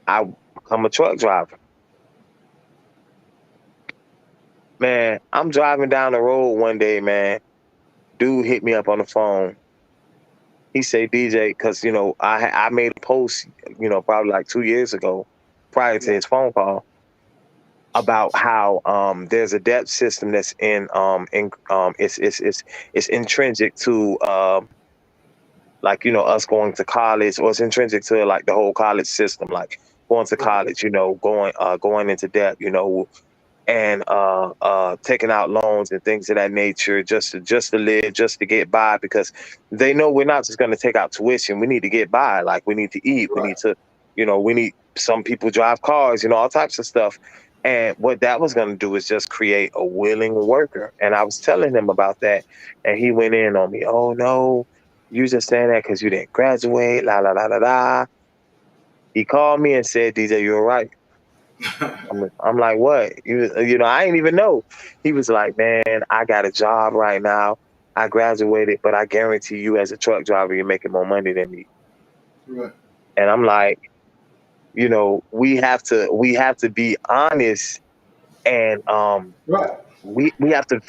I become a truck driver. Man, I'm driving down the road one day, man. Dude hit me up on the phone. He said, DJ, because I made a post, probably like 2 years ago, prior to Yeah. his phone call. about how there's a debt system that's it's intrinsic to like, you know, us going to college, or it's intrinsic to like the whole college system, like going to Right. college, you know, going into debt, you know, and taking out loans and things of that nature, just to live, just to get by, because they know we're not just going to take out tuition. We need to get by. Like, we need to eat. We Right. need to, you know, we need, some people drive cars, you know, all types of stuff. And what that was going to do is just create a willing worker. And I was telling him about that, and he went in on me. Oh no, you just saying that because you didn't graduate. La la la la la. He called me and said, DJ, you're right. I'm like, what? You know, I didn't even know. He was like, man, I got a job right now. I graduated, but I guarantee you, as a truck driver, you're making more money than me. Right. And I'm like, you know, we have to be honest, and Right. we have to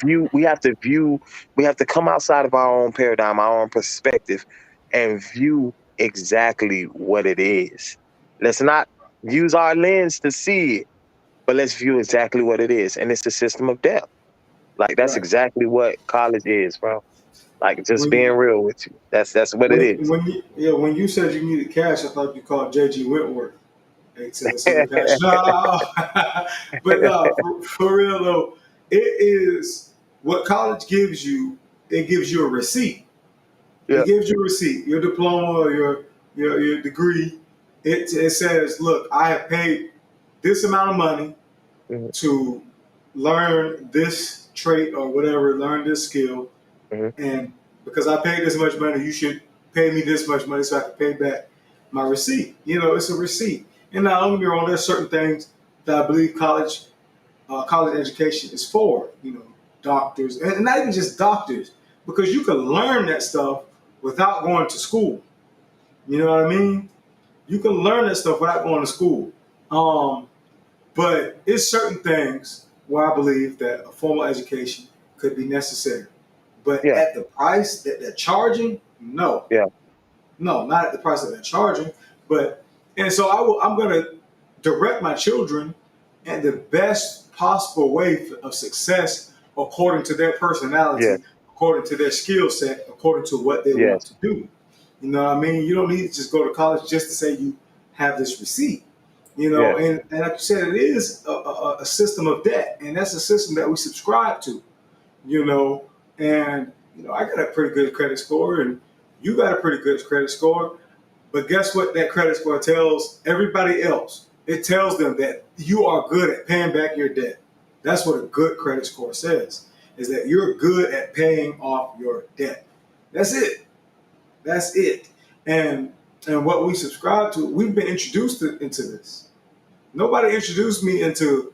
come outside of our own paradigm, our own perspective, and view exactly what it is. Let's not use our lens to see it, but let's view exactly what it is. And it's the system of debt. Like, that's Right. exactly what college is, bro. Like, just When being you real with you. That's what it is. when you said you needed cash, I thought you called JG Whitworth. Hey, send the cash. No, but no, for real though, it is what college gives you. It gives you a receipt. Yeah. It gives you a receipt, your diploma or your degree. It says, look, I have paid this amount of money Mhm. to learn this trait or whatever, learn this skill, Mhm. and because I paid this much money, you should pay me this much money so I can pay back my receipt. You know, it's a receipt. And now, don't get me wrong, there's certain things that I believe college education is for. You know, doctors, and not even just doctors, because you can learn that stuff without going to school. You know what I mean? You can learn that stuff without going to school. But it's certain things where I believe that a formal education could be necessary. But Yeah. at the price that they're charging, no. Yeah. No, not at the price that they're charging. And so I'm going to direct my children in the best possible way of success according to their personality, Yeah. according to their skill set, according to what they want Yes. to do. You know what I mean? You don't need to just go to college just to say you have this receipt. You know, Yeah. and like you said, it is a system of debt, and that's a system that we subscribe to. You know, and you know, I got a pretty good credit score, and you got a pretty good credit score. But guess what? That credit score tells everybody else. It tells them that you are good at paying back your debt. That's what a good credit score says: is that you're good at paying off your debt. That's it. That's it. And what we subscribe to, we've been introduced into this. Nobody introduced me into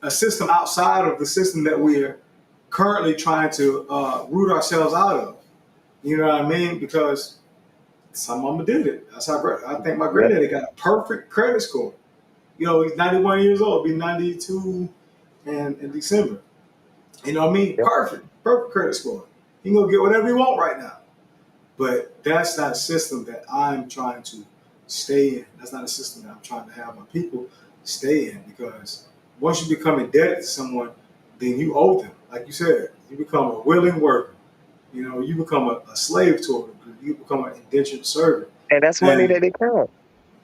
a system outside of the system that we're currently trying to root ourselves out of. You know what I mean? Because some mama did it. That's how I think my granddaddy got a perfect credit score. You know, he's 91 years old, be 92 in December. You know what I mean? Yeah. Perfect credit score. He can go get whatever he want right now. But that's not a system that I'm trying to stay in. That's not a system that I'm trying to have my people stay in, because once you become indebted to someone, then you owe them. Like you said, you become a willing worker. You know, you become a slave to it. You become an indentured servant. And that's money that they count.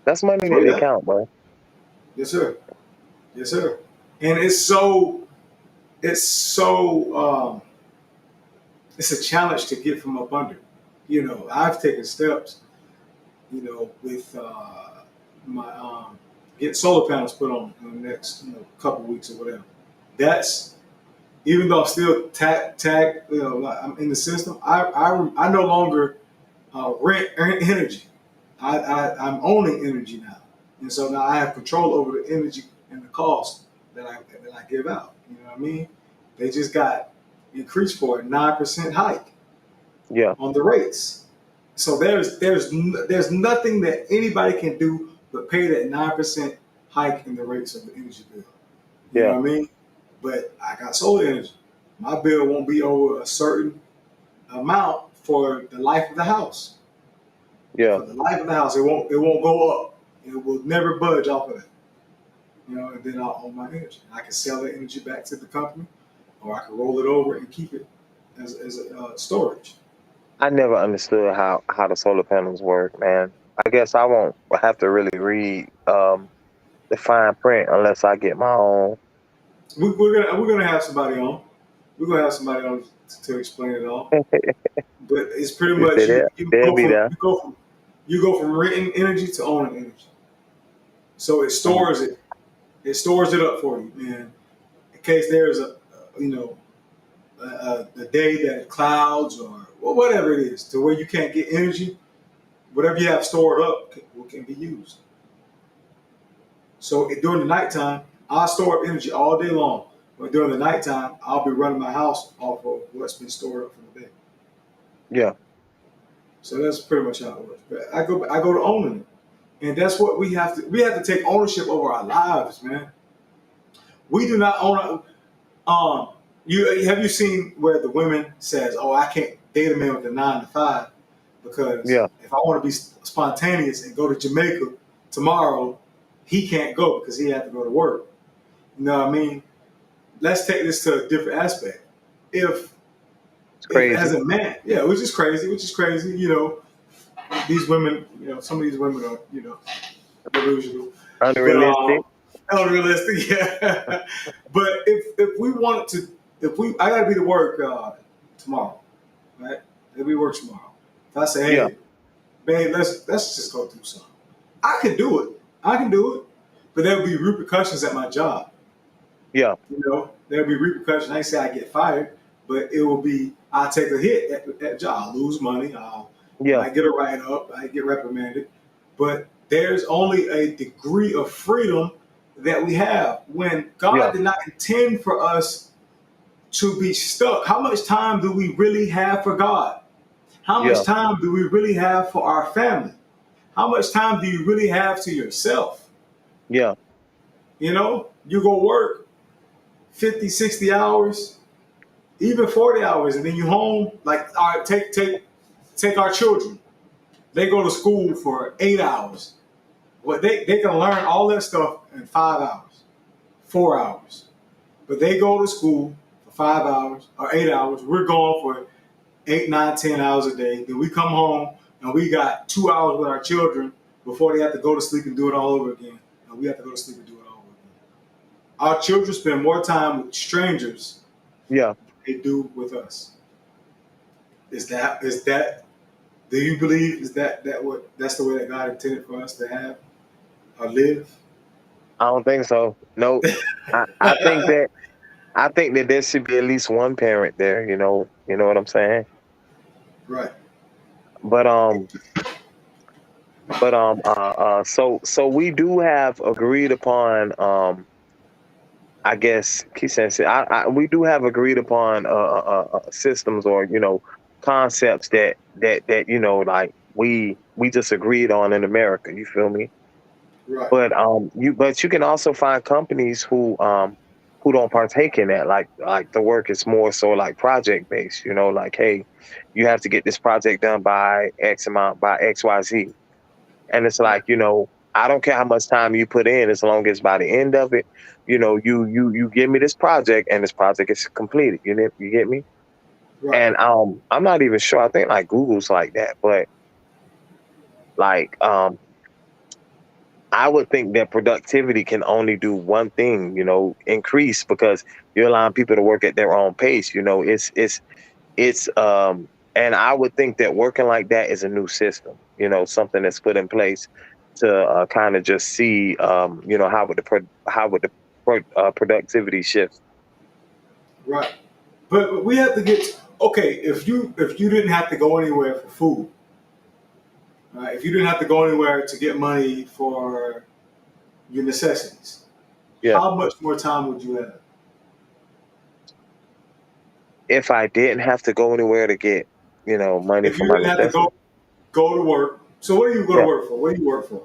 That's money Oh that they yeah, count, bro. yes sir, yes sir. And it's a challenge to get from up under. You know, I've taken steps, you know, with my getting solar panels put on in the next couple weeks or whatever. That's, even though I'm still tag, you know, like I'm in the system. I no longer rent energy. I'm owning energy now, and so now I have control over the energy and the cost that I give out. You know what I mean? They just got increased for a 9% hike. Yeah. On the rates. So there's nothing that anybody can do but pay that 9% hike in the rates of the energy bill. You know what I mean? But I got solar energy. My bill won't be over a certain amount for the life of the house. Yeah. For the life of the house, it won't go up. It will never budge off of that. and then I'll own my energy. I can sell that energy back to the company, or I can roll it over and keep it as a storage. I never understood how the solar panels work, man. I guess I won't have to really read the fine print unless I get my own. We're gonna have somebody on. We're gonna have somebody on to explain it all. But it's pretty You much say that they'll be there. You go from renting energy to owning energy. So it stores it. It stores it up for you, and in case there's a day that clouds or whatever it is, to where you can't get energy, whatever you have stored up can be used. So during the nighttime, I'll store up energy all day long. But during the nighttime, I'll be running my house off of what's been stored up from the day. Yeah, So that's pretty much how it works. But I go to owning it, and that's what we have to. We have to take ownership over our lives, man. We do not own. Have you seen where the women says, "Oh, I can't date a man with a 9 to 5 because yeah, if I want to be spontaneous and go to Jamaica tomorrow, he can't go because he had to go to work." You know what I mean? Let's take this to a different aspect. it's If crazy. as a man, yeah, which is crazy. These women, some of these women are, delusional, but Unrealistic. unrealistic. Yeah. But if we wanted to, I gotta be to work tomorrow, right? If we work tomorrow, if I say, Yeah, hey, babe, let's just go do something, I can do it. I can do it, but there will be repercussions at my job. yeah, There'll be repercussions. I ain't say I get fired, but it will be I'll take a hit at that job. I'll lose money. yeah, I get a write up. I get reprimanded. But there's only a degree of freedom that we have when God yeah, did not intend for us to be stuck. How much time do we really have for God? How much yeah, time do we really have for our family? How much time do you really have to yourself? yeah, You go work 50, 60 hours, even 40 hours, and then you home. Like, all right, take our children. They go to school for 8 hours. Well, they can learn all that stuff in 5 hours, 4 hours. But they go to school for 5 hours or 8 hours. We're gone for 8, 9, 10 hours a day. Then we come home and we got 2 hours with our children before they have to go to sleep and do it all over again. And we have to go to sleep and do it all over again. Our children spend more time with strangers yeah. than they do with us. Is that do you believe that's the way that God intended for us to have or live? I don't think so. No, I think that there should be at least one parent there. You know what I'm saying. Right. But so we do have agreed upon. I guess keep saying we do have agreed upon systems or concepts that like we just agreed on in America. You feel me? Right. But you can also find companies who don't partake in that. Like the work is more so like project based. Like, hey, you have to get this project done by X amount by XYZ, and it's Right. like I don't care how much time you put in, as long as by the end of it, you give me this project and this project is completed. You get me? Right. And I'm not even sure. I think like Google's like that, but like I would think that productivity can only do one thing, increase, because you're allowing people to work at their own pace. It's and I would think that working like that is a new system, something that's put in place to kind of just see, how would the productivity shift. Right. But we have to get okay. If you didn't have to go anywhere for food, right? If you didn't have to go anywhere to get money for your necessities, Yeah. how much more time would you have? If I didn't have to go anywhere to get, money If for you my didn't have to necessities. go to work. So what do you go to Yeah. work for? What do you work for?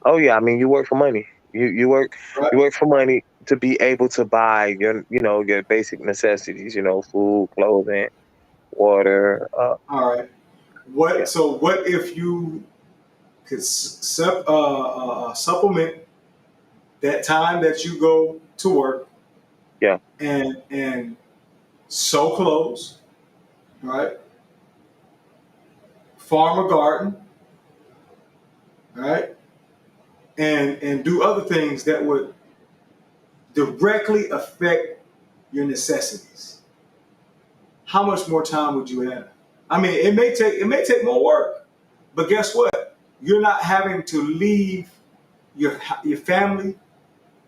Oh yeah. I mean, you work for money. You work Right. you work for money to be able to buy your basic necessities. Food, clothing, water. All right. Yeah. What if you could supplement that time that you go to work Yeah. and sow clothes, right? Farm a garden, right? And do other things that would directly affect your necessities. How much more time would you have? I mean, it may take more work, but guess what? You're not having to leave your family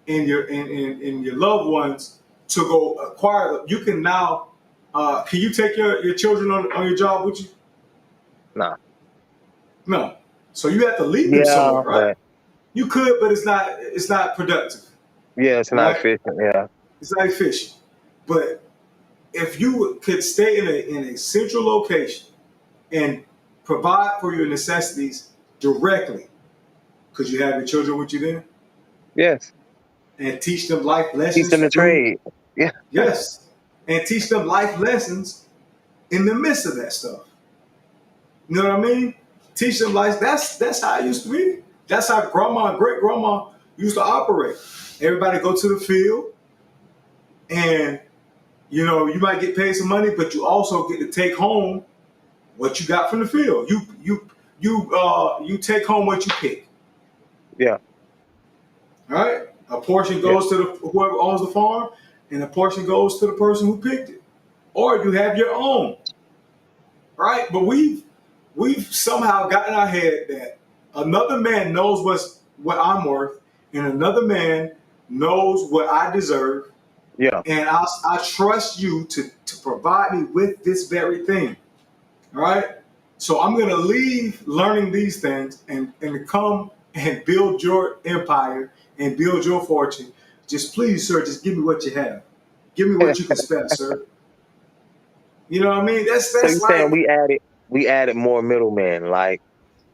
and your loved ones to go acquire them. You can now. Can you take your children on your job with you? Nah. No. So you have to leave them Yeah, somewhere, right? but You could, but it's not productive, yeah, it's not right? efficient. Yeah. It's not efficient. But if you could stay in a central location and provide for your necessities directly, could you have your children with you then Yes. and teach them life Teach lessons them the through? trade. Yeah. Yes, and teach them life lessons in the midst of that stuff. You know what I mean? Teach them life. That's how it used to be. That's how grandma and great grandma used to operate. Everybody go to the field, and you might get paid some money, but you also get to take home what you got from the field. You take home what you pick. Yeah. All right. A portion goes to whoever owns the farm, and a portion goes to the person who picked it. Or you have your own. Right? But we've somehow gotten our head that another man knows what I'm worth, and another man knows what I deserve. Yeah. And I trust you to provide me with this very thing. All right? So I'm going to leave learning these things and come and build your empire and build your fortune. Just please, sir, just give me what you have. Give me what you can spare, sir. You know what I mean? That's So you're saying like, we added more middlemen, like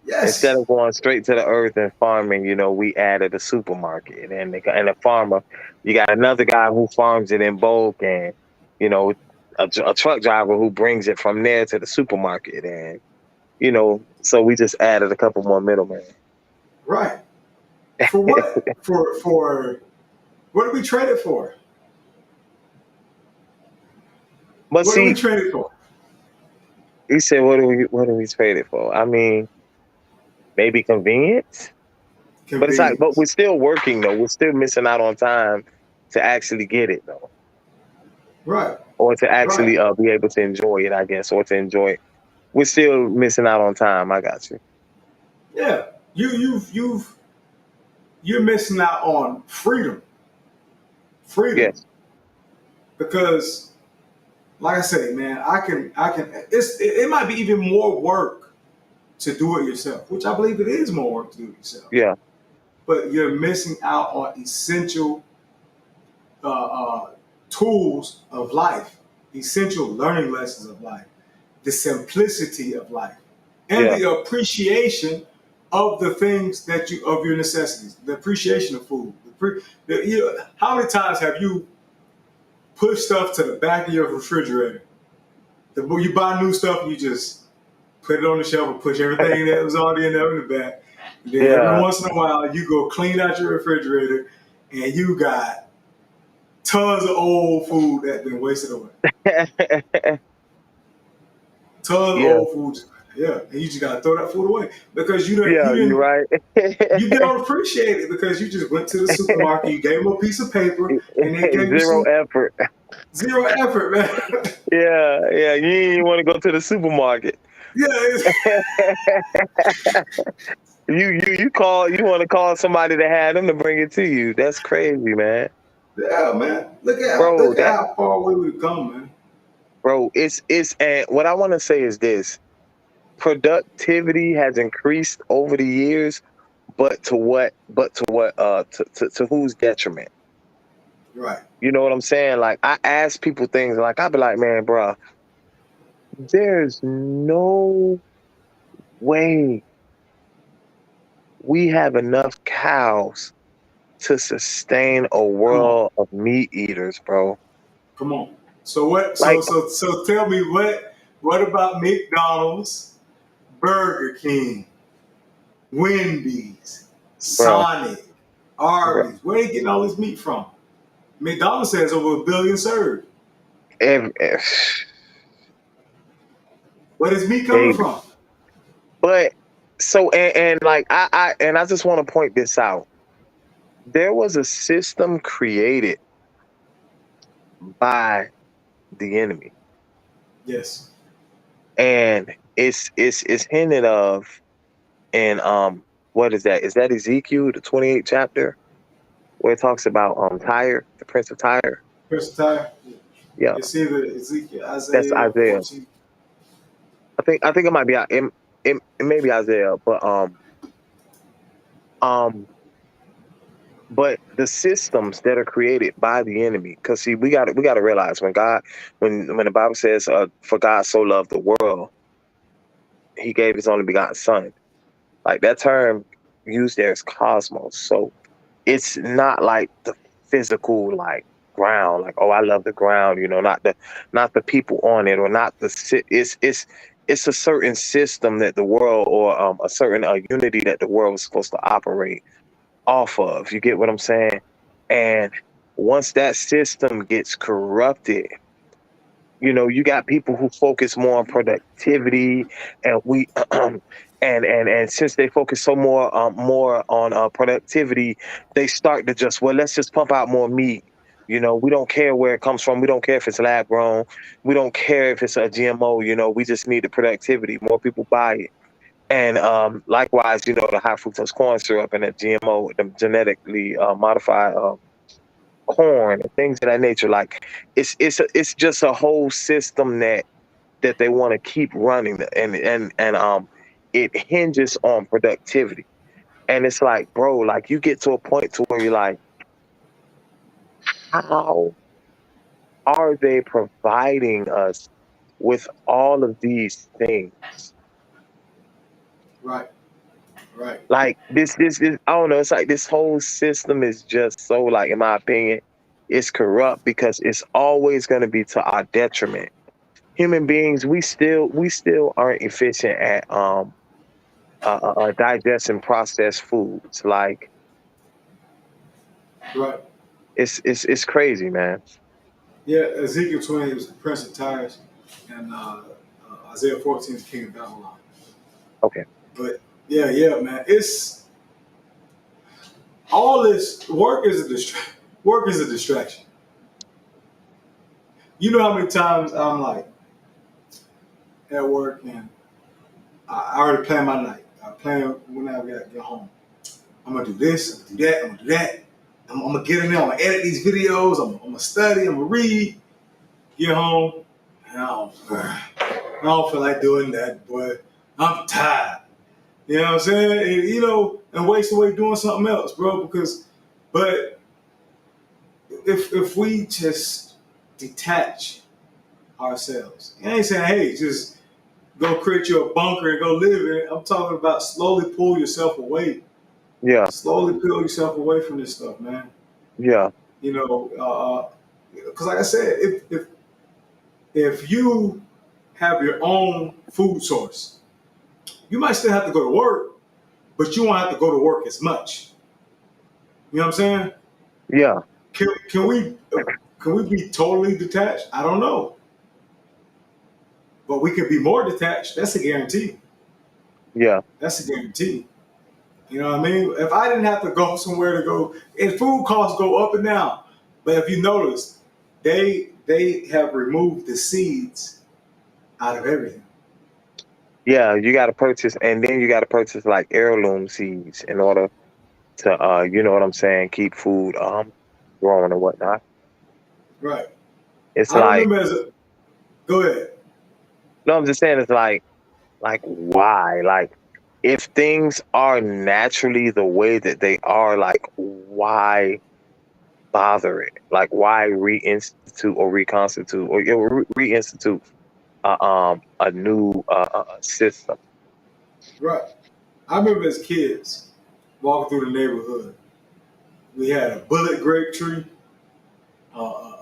yes. instead of going straight to the earth and farming, we added a supermarket and a farmer. You got another guy who farms it in bulk, and a truck driver who brings it from there to the supermarket, and so we just added a couple more middlemen. Right. For what? for what did we trade it for? But What see, did we trade it for? you said what do we trade it for? I mean, maybe convenience. But it's like, but we're still working though. We're still missing out on time to actually get it though. Right. Or to actually be able to enjoy it, I guess, or to enjoy it. We're still missing out on time. I got you. Yeah. You're missing out on freedom. Freedom. Yes. Because, like I say, man, it might be even more work to do it yourself, which I believe it is more work to do it yourself. Yeah. But you're missing out on essential tools of life, essential learning lessons of life, the simplicity of life, and the appreciation of the things of your necessities, the appreciation of food. How many times have you pushed stuff to the back of your refrigerator? When you buy new stuff, you just put it on the shelf and push everything that was already in there in the back. And then every once in a while, you go clean out your refrigerator, and you got tons of old food that's been wasted away. Tons of old food. Yeah, and you just gotta throw that food away because you you're right. You don't appreciate it because you just went to the supermarket, you gave them a piece of paper, and they gave you zero effort. Zero effort, man. Yeah. You didn't even want to go to the supermarket. Yeah. You want to call somebody to have them to bring it to you. That's crazy, man. Yeah, man. Look at how far away we've come, man. Bro, it's and what I want to say is this: productivity has increased over the years, but to whose detriment? Right. You know what I'm saying? Like, I ask people things like, I'll be like, man, bro, there's no way we have enough cows to sustain a world of meat eaters, bro. Come on. So what? So tell me what about McDonald's, Burger King, Wendy's, Sonic, Arby's. Where they getting all this meat from? McDonald's says over 1 billion served. Ev- Where is meat coming Daily. from? But so and like I just want to point this out. There was a system created by the enemy, Yes. and it's hinted of in what is that? Is that Ezekiel, the 28th chapter, where it talks about Tyre, the prince of Tyre? Prince of Tyre. Yeah, It's either Ezekiel, that's Isaiah, Isaiah. 14. I think it might be it may be Isaiah, but but the systems that are created by the enemy, because see, we got to realize when the Bible says, "For God so loved the world, He gave His only begotten Son." Like that term used there is cosmos, so it's not like the physical like ground, like, oh, I love the ground, not the people on it, or not the it's a certain system that the world, or a certain unity that the world is supposed to operate off of. You get what I'm saying? And once that system gets corrupted, you got people who focus more on productivity, and we and since they focus so more on productivity, they start to just, well, let's just pump out more meat. We don't care where it comes from. We don't care if it's lab grown. We don't care if it's a GMO. We just need the productivity. More people buy it. And likewise, the high fructose corn syrup and the GMO, the genetically modified corn and things of that nature. Like it's just a whole system that they want to keep running, and it hinges on productivity. And it's like, bro, like you get to a point to where you're like, how are they providing us with all of these things? Right. Like this I don't know, it's like this whole system is just so, like, in my opinion, it's corrupt, because it's always going to be to our detriment. Human beings, we still aren't efficient at digesting processed foods. Like, Right. it's crazy, man. Yeah, Ezekiel 20 was the Prince of Tyre, and Isaiah 14 is the King of Babylon. Okay. But yeah, man, it's all this work is a distraction. You know how many times I'm like at work and I already plan my night. I plan when I get home. I'm gonna do this, I'm gonna do that, I'm gonna do that. I'm gonna get in there, I'm gonna edit these videos, I'm gonna study, I'm gonna read. Get home, and I don't feel like doing that, boy. I'm tired. You know what I'm saying? And waste away doing something else, bro. But if we just detach ourselves, I ain't saying, hey, just go create you a bunker and go live in it. I'm talking about slowly pull yourself away. Yeah. Slowly pull yourself away from this stuff, man. Yeah. Because like I said, if you have your own food source, you might still have to go to work, but you won't have to go to work as much. You know what I'm saying? Yeah. Can we be totally detached? I don't know. But we could be more detached. That's a guarantee. Yeah. That's a guarantee. You know what I mean? If I didn't have to go somewhere to go, and food costs go up and down, but if you notice, they have removed the seeds out of everything. Yeah, you got to purchase, and then you got to purchase like heirloom seeds in order to, you know what I'm saying, keep food growing and whatnot. Right. It's I like, remember go ahead. no, I'm just saying, it's like why? Like, if things are naturally the way that they are, like, why bother it? Like, why reinstitute or reconstitute or reinstitute a new system? Right. I remember as kids walking through the neighborhood. We had a bullet grape tree, a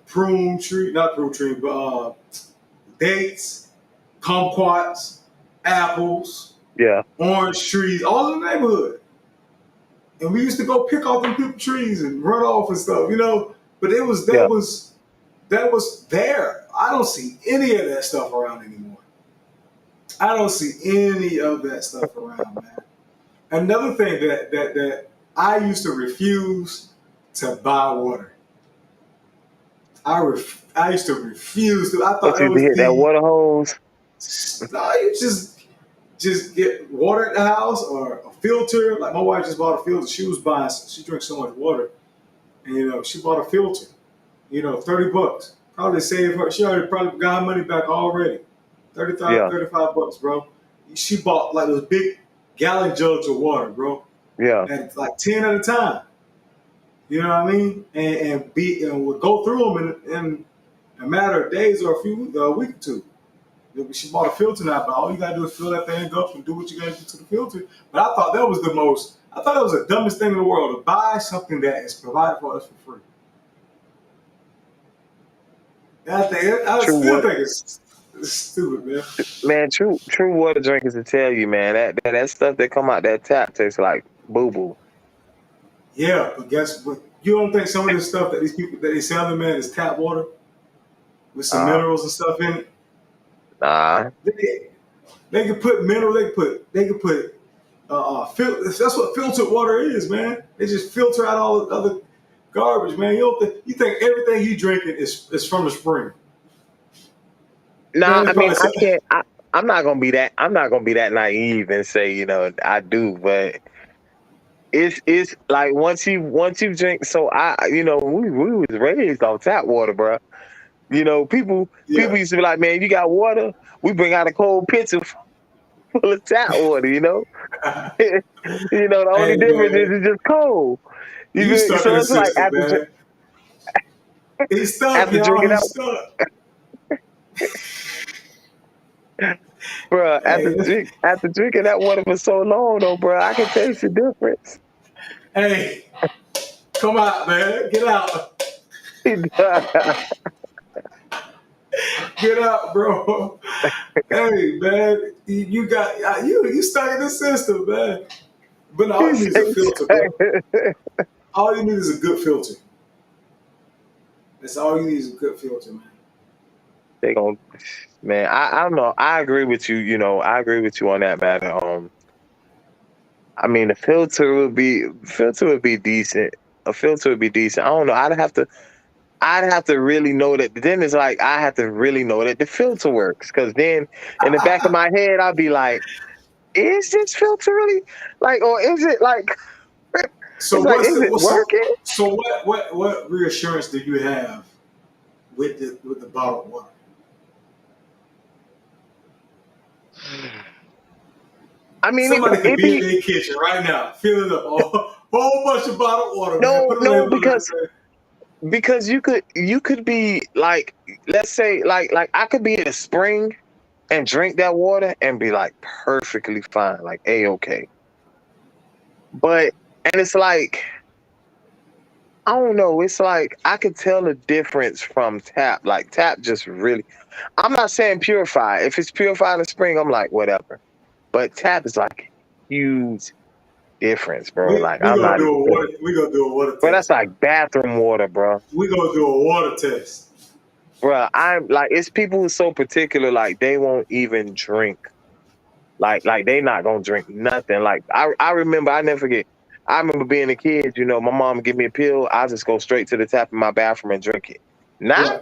prune tree, not prune tree, but dates, kumquats, apples, Yeah. orange trees, all in the neighborhood. And we used to go pick off them people trees and run off and stuff, you know. But it was Yeah. that was there. I don't see any of that stuff around anymore. I don't see any of that stuff around, man. Another thing that I used to refuse to buy water. I used to refuse to. I thought But that you was hit that water hose. no, you just get water at the house or a filter. Like my wife just bought a filter. She drinks so much water, and you know she bought a filter. You know, $30. Probably saved her. She already probably got her money back already. 35, Yeah. $35, bro. She bought like those big gallon jugs of water, bro. Yeah. And like 10 at a time. You know what I mean? And we'll go through them in a matter of days or a week or two. She bought a filter now, but all you gotta do is fill that thing up and do what you gotta do to the filter. But I thought that was the dumbest thing in the world, to buy something that is provided for us for free. I still think it's stupid, man. Man, true water drinkers will tell you, man, that stuff that come out that tap tastes like boo boo. Yeah, but guess what? You don't think some of this stuff that these people that they sell them, man, is tap water with some minerals and stuff in it? Nah. They can put mineral. They can put. That's what filtered water is, man. They just filter out all the other garbage, man. You think everything you drinking is from the spring? Nah, Man, I mean, probably I can't. I'm not gonna be that. I'm not gonna be that naive and say, you know, I do. But it's like once you drink. So we was raised on tap water, bro. You know, people used to be like, man, you got water? We bring out a cold pitcher full of tap water. You know, you know, the only Hey, difference man. is it's just cold. You stuck So in the it's like system, man. He's stuck, after y'all. drinking He's that, stuck. bro. Hey, After drinking that water for so long, though, bro, I can taste the difference. hey, come out, man. Get out. Get out, bro. Hey, man. You stuck in the system, man. But all you need is a filter, bro. All you need is a good filter. That's all you need is a good filter, man. They gon' man. I don't know. I agree with you. You know, I agree with you on that matter. I mean, the filter would be decent. A filter would be decent. I don't know. I'd have to really know that. Then it's like I have to really know that the filter works, because then in the back of my head I'll be like, is this filter really like, or is it like? So It's like, is it working? So what reassurance do you have with the bottled water? I mean, Somebody could it be in be their kitchen right now, filling up a whole bunch of bottled water. no, Man. Put a no, label on that. because you could be like, let's say like I could be in a spring and drink that water and be like perfectly fine, like A-okay. But and it's like, I don't know, it's like I could tell the difference from tap. Like tap just really, I'm not saying purify. If it's purified in spring, I'm like whatever. But tap is like huge difference, bro. Like I'm not even. We gonna do a water test. But that's like bathroom water, bro. We gonna do a water test. Bro, I'm like, it's people who's so particular, like they won't even drink. Like they not gonna drink nothing. Like I remember, I never forget. I remember being a kid, you know, my mom would give me a pill, I just go straight to the tap in my bathroom and drink it. Now,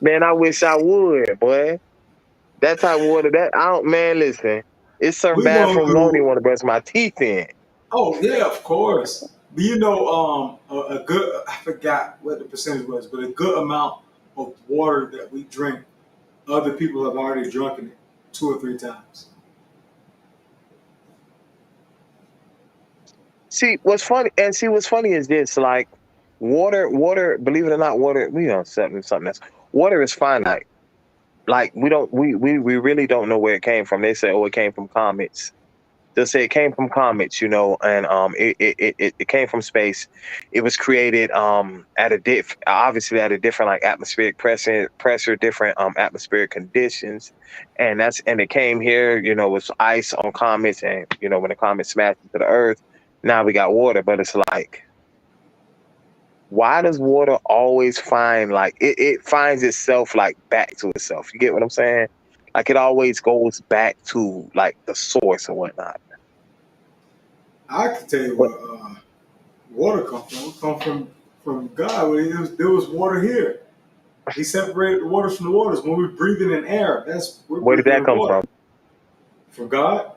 man, I wish I would, boy. That type of water, listen, it's certain bathrooms I don't even want to brush my teeth in. Oh yeah, of course. But you know, a good, I forgot what the percentage was, but a good amount of water that we drink, other people have already drunken it 2 or 3 times. See, what's funny is this, like water, believe it or not, water, we know something else. Water is finite. Like we really don't know where it came from. They say, oh, it came from comets. they'll say it came from comets, you know, and it came from space. It was created at a obviously at a different like atmospheric pressure, different atmospheric conditions, and it came here, you know, with ice on comets, and you know when the comet smashed into the Earth, now we got water. But it's like, why does water always find like it finds itself like back to itself? You get what I'm saying? Like it always goes back to like the source or whatnot. I can tell you But where water come from. It come from God. There was water here. He separated the waters from the waters. When we're breathing in air, we're where did breathing that in come water. from? From God?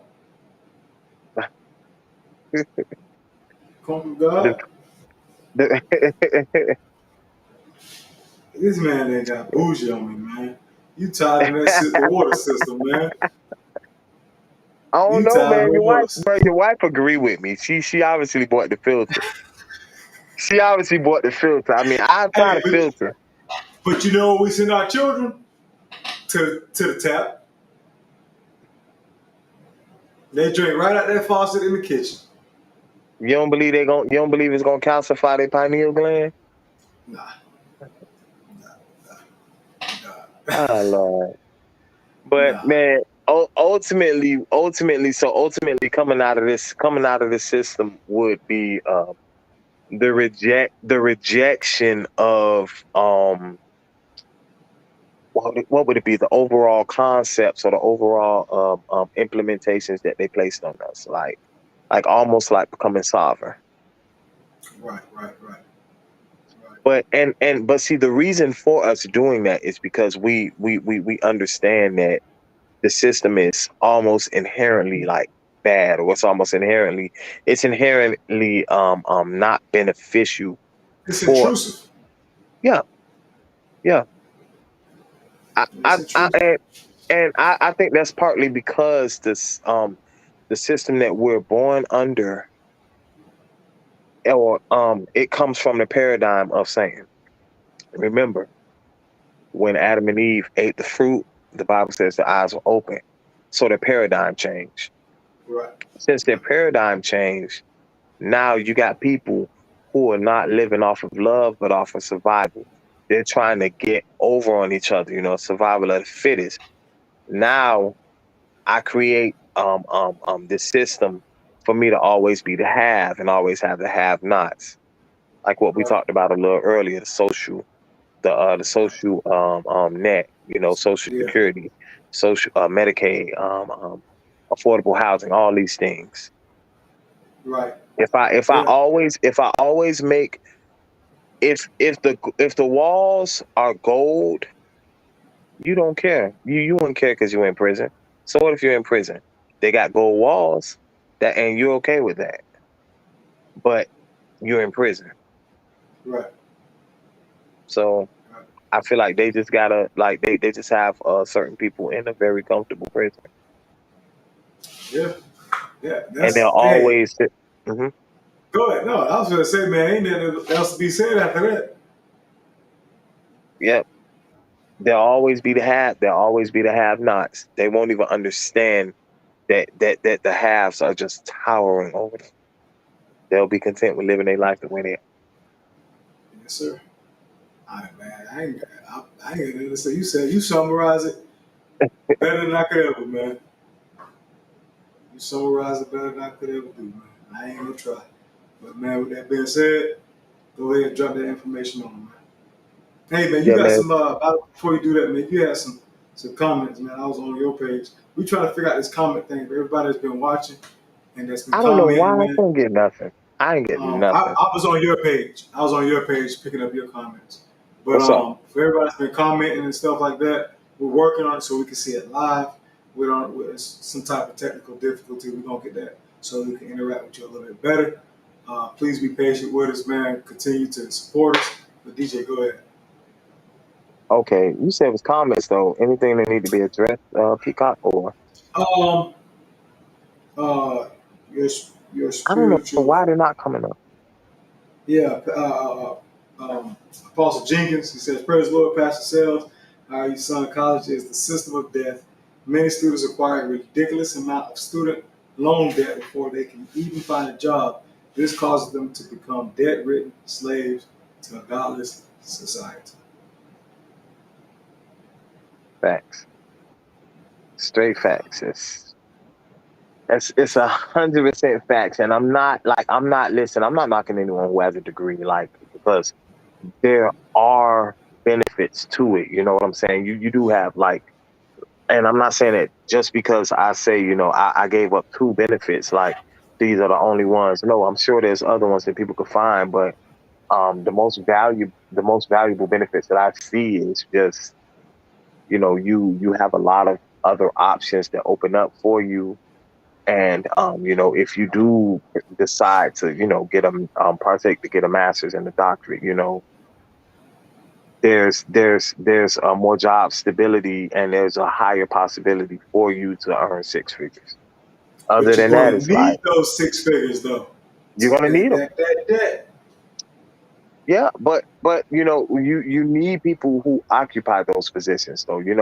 Come from The- God? the- This man ain't got bougie on me, man. You tied in the water system, man. I don't You know, tied in man. the water system. Your wife agree with me. She obviously bought the filter. She obviously bought the filter. I mean, I Hey, apply the filter. but you know what we send our children? To the tap. They drink right out that faucet in the kitchen. You don't believe you don't believe it's gonna calcify their pineal gland? Nah, Oh Lord. But nah. man, ultimately, coming out of this system would be the rejection of what would it be, the overall concepts or the overall implementations that they placed on us, like almost like becoming sovereign. Right. But see, the reason for us doing that is because we understand that the system is almost inherently like bad, or it's inherently not beneficial It's for. intrusive. Yeah, yeah. It's intrusive. I think that's partly because the system that we're born under, or it comes from the paradigm of saying, remember, when Adam and Eve ate the fruit, the Bible says the eyes were open. So the paradigm changed. Right. Since their paradigm changed, now you got people who are not living off of love, but off of survival. They're trying to get over on each other, you know, survival of the fittest. Now I create this system for me to always be the have and always have the have nots. Like what we Right. talked about a little earlier, the social net, you know, Social Yeah. Security, social Medicaid, affordable housing, all these things. Right. If I Yeah. always make, if the walls are gold, you don't care. You wouldn't care because you're in prison. So what if you're in prison? They got gold walls, and you're okay with that, but you're in prison. Right. So Right. I feel like they just gotta they just have certain people in a very comfortable prison, Yeah. Yeah. and they'll Hey, always. Mhm. go ahead. No, I was gonna say, man, ain't nothing else to be said after that. Yep. They'll always be the have. They'll always be the have-nots. They won't even understand that the haves are just towering over them. They'll be content with living their life the way they are. Yes, sir. I ain't got nothing to say. You summarize it better than I could ever, man. You summarize it better than I could ever do, man. I ain't gonna try. But man, with that being said, go ahead and drop that information on, man. Hey man, you Yeah, got man. some before you do that, man, you had some comments, man. I was on your page. We trying to figure out this comment thing for everybody that's been watching and that's been I don't know why commenting, I man. can't get nothing. I ain't getting nothing. I was on your page. I was on your page picking up your comments. But What's up? for everybody that's been commenting and stuff like that, we're working on it so we can see it live. With some type of technical difficulty, we're gonna get that so we can interact with you a little bit better. Please be patient with us, man. Continue to support us. But DJ, go ahead. Okay, you said it was comments though. Anything that need to be addressed, Peacock, or Um, uh, your your I don't know spiritual, why they're not coming up. yeah. Apostle Jenkins, he says, "Praise the Lord, Pastor Sales. Our son college is the system of death. Many students acquire a ridiculous amount of student loan debt before they can even find a job. This causes them to become debt-ridden slaves to a godless society. Facts. Straight facts. It's 100% facts. And I'm not knocking anyone who has a degree, like, because there are benefits to it. You know what I'm saying? You do have, like, and I'm not saying that just because I say, I gave up 2 benefits, like these are the only ones. No, I'm sure there's other ones that people could find, but the most valuable benefits that I see is just, you have a lot of other options that open up for you. And if you do decide to, get a master's and a doctorate, there's more job stability, and there's a higher possibility for you to earn 6 figures. Other But you're than that, going it's to need like those 6 figures, though. you're gonna need them. That debt. Yeah, but you need people who occupy those positions, though. You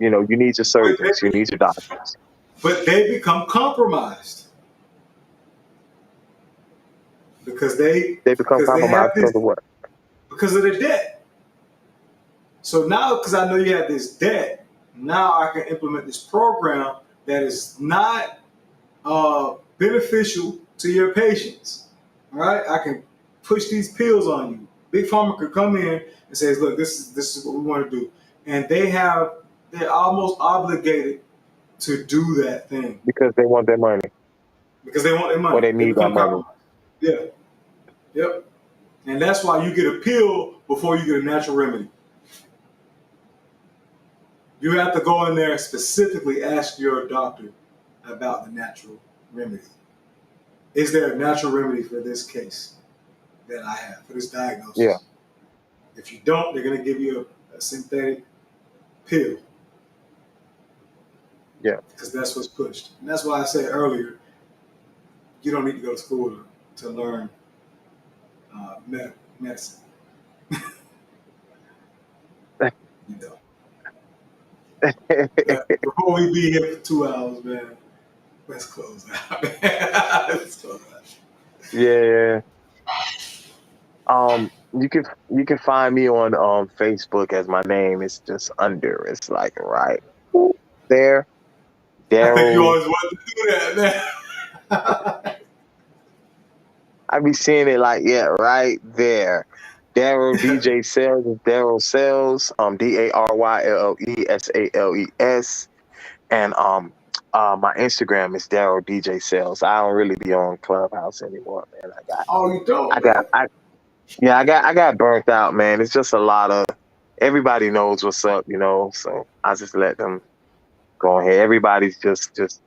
need your surgeons, you need your doctors. But they become compromised because they become have compromised this, because of what? because of the debt. So now, because I know you have this debt, now I can implement this program that is not beneficial to your patients. All right, I can push these pills on you. Big Pharma could come in and says, "Look, this is what we want to do," and they're almost obligated to do that thing Because they want their money. because they want their money. Or they need that money. Yeah, yep. And that's why you get a pill before you get a natural remedy. You have to go in there and specifically ask your doctor about the natural remedy. Is there a natural remedy for this case that I have, for this diagnosis? Yeah. If you don't, they're going to give you a synthetic pill. Yeah. Because that's what's pushed. And that's why I said earlier, you don't need to go to school to learn medicine. You know. Before we be here for 2 hours, man, let's close out. Let's close out. Yeah. You can find me on Facebook as my name. It's just under. It's like right there. I think you Daryl. always wanted to do that, man. I be seeing it like, yeah, right there. Daryl DJ Sales is Daryl Sales. DARYLLESALES. And my Instagram is Daryl DJ Sales. I don't really be on Clubhouse anymore, man. Oh, you don't? I got burnt out, man. It's just a lot of, everybody knows what's up, so I just let them go ahead. Everybody's just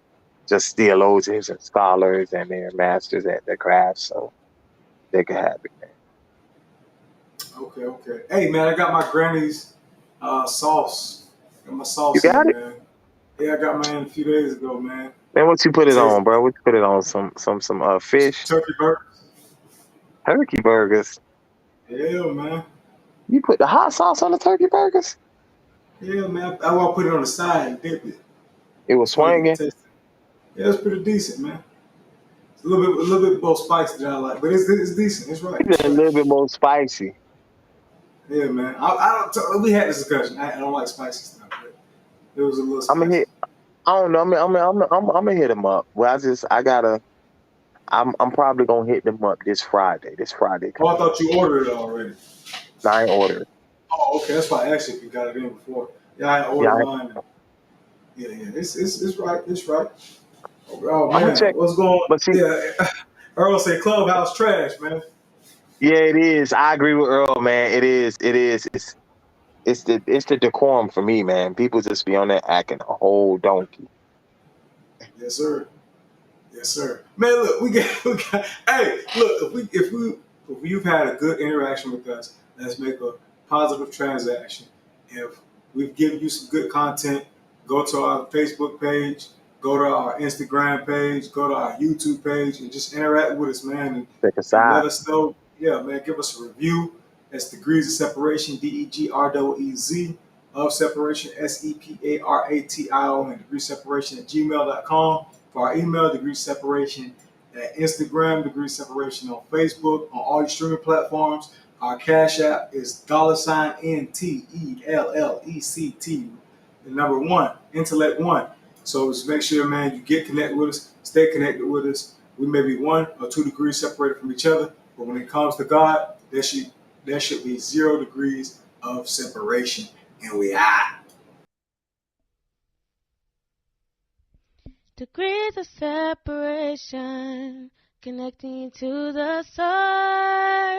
theologians and scholars, and they're masters at their craft, so they can have it, man. Okay. Hey, man, I got my granny's sauce. Got my sauce. You got in, it? man. Yeah, I got mine a few days ago, man. Man, what you put it on, bro? What you put it on? Some fish? Turkey burgers. Turkey burgers? Yeah, man. You put the hot sauce on the turkey burgers? Yeah, man. I want to put it on the side and dip it. It was swinging? Yeah, it's pretty decent, man. It's a little bit more spicy than I like, but it's decent. It's right. It's a little bit more spicy. Yeah, man. We had this discussion. I don't like spicy stuff, but it was a little spicy. I don't know. I'm gonna hit them up. Well, I'm probably gonna hit them up this Friday. Oh, I thought you ordered it already. No, I ain't ordered. Oh, okay. That's why I asked you if you got it in before. Yeah, I ordered mine. Yeah. It's right. It's right. Oh man, check. What's going on? But see, yeah, Earl say Clubhouse trash, man. Yeah, it is. I agree with Earl, man. It is. It's the decorum for me, man. People just be on there acting a whole donkey. Yes, sir. Man, look, we got. Hey, look, if you've had a good interaction with us, let's make a positive transaction. If we've given you some good content, go to our Facebook page, go to our Instagram page, go to our YouTube page, and just interact with us, man. And Take a side. let us know. Yeah, man, give us a review. That's Degrees of Separation, DEGREEZ. of separation, separation, degreeseparation@gmail.com. For our email, degreeseparation at Instagram, degreeseparation on Facebook, on all your streaming platforms. Our Cash App is $NTELLECT, the number one, Intellect One. So just make sure, man, you get connected with us, stay connected with us. We may be 1 or 2 degrees separated from each other, but when it comes to God, there should be 0 degrees of separation. And we are. Degrees of separation, connecting to the source.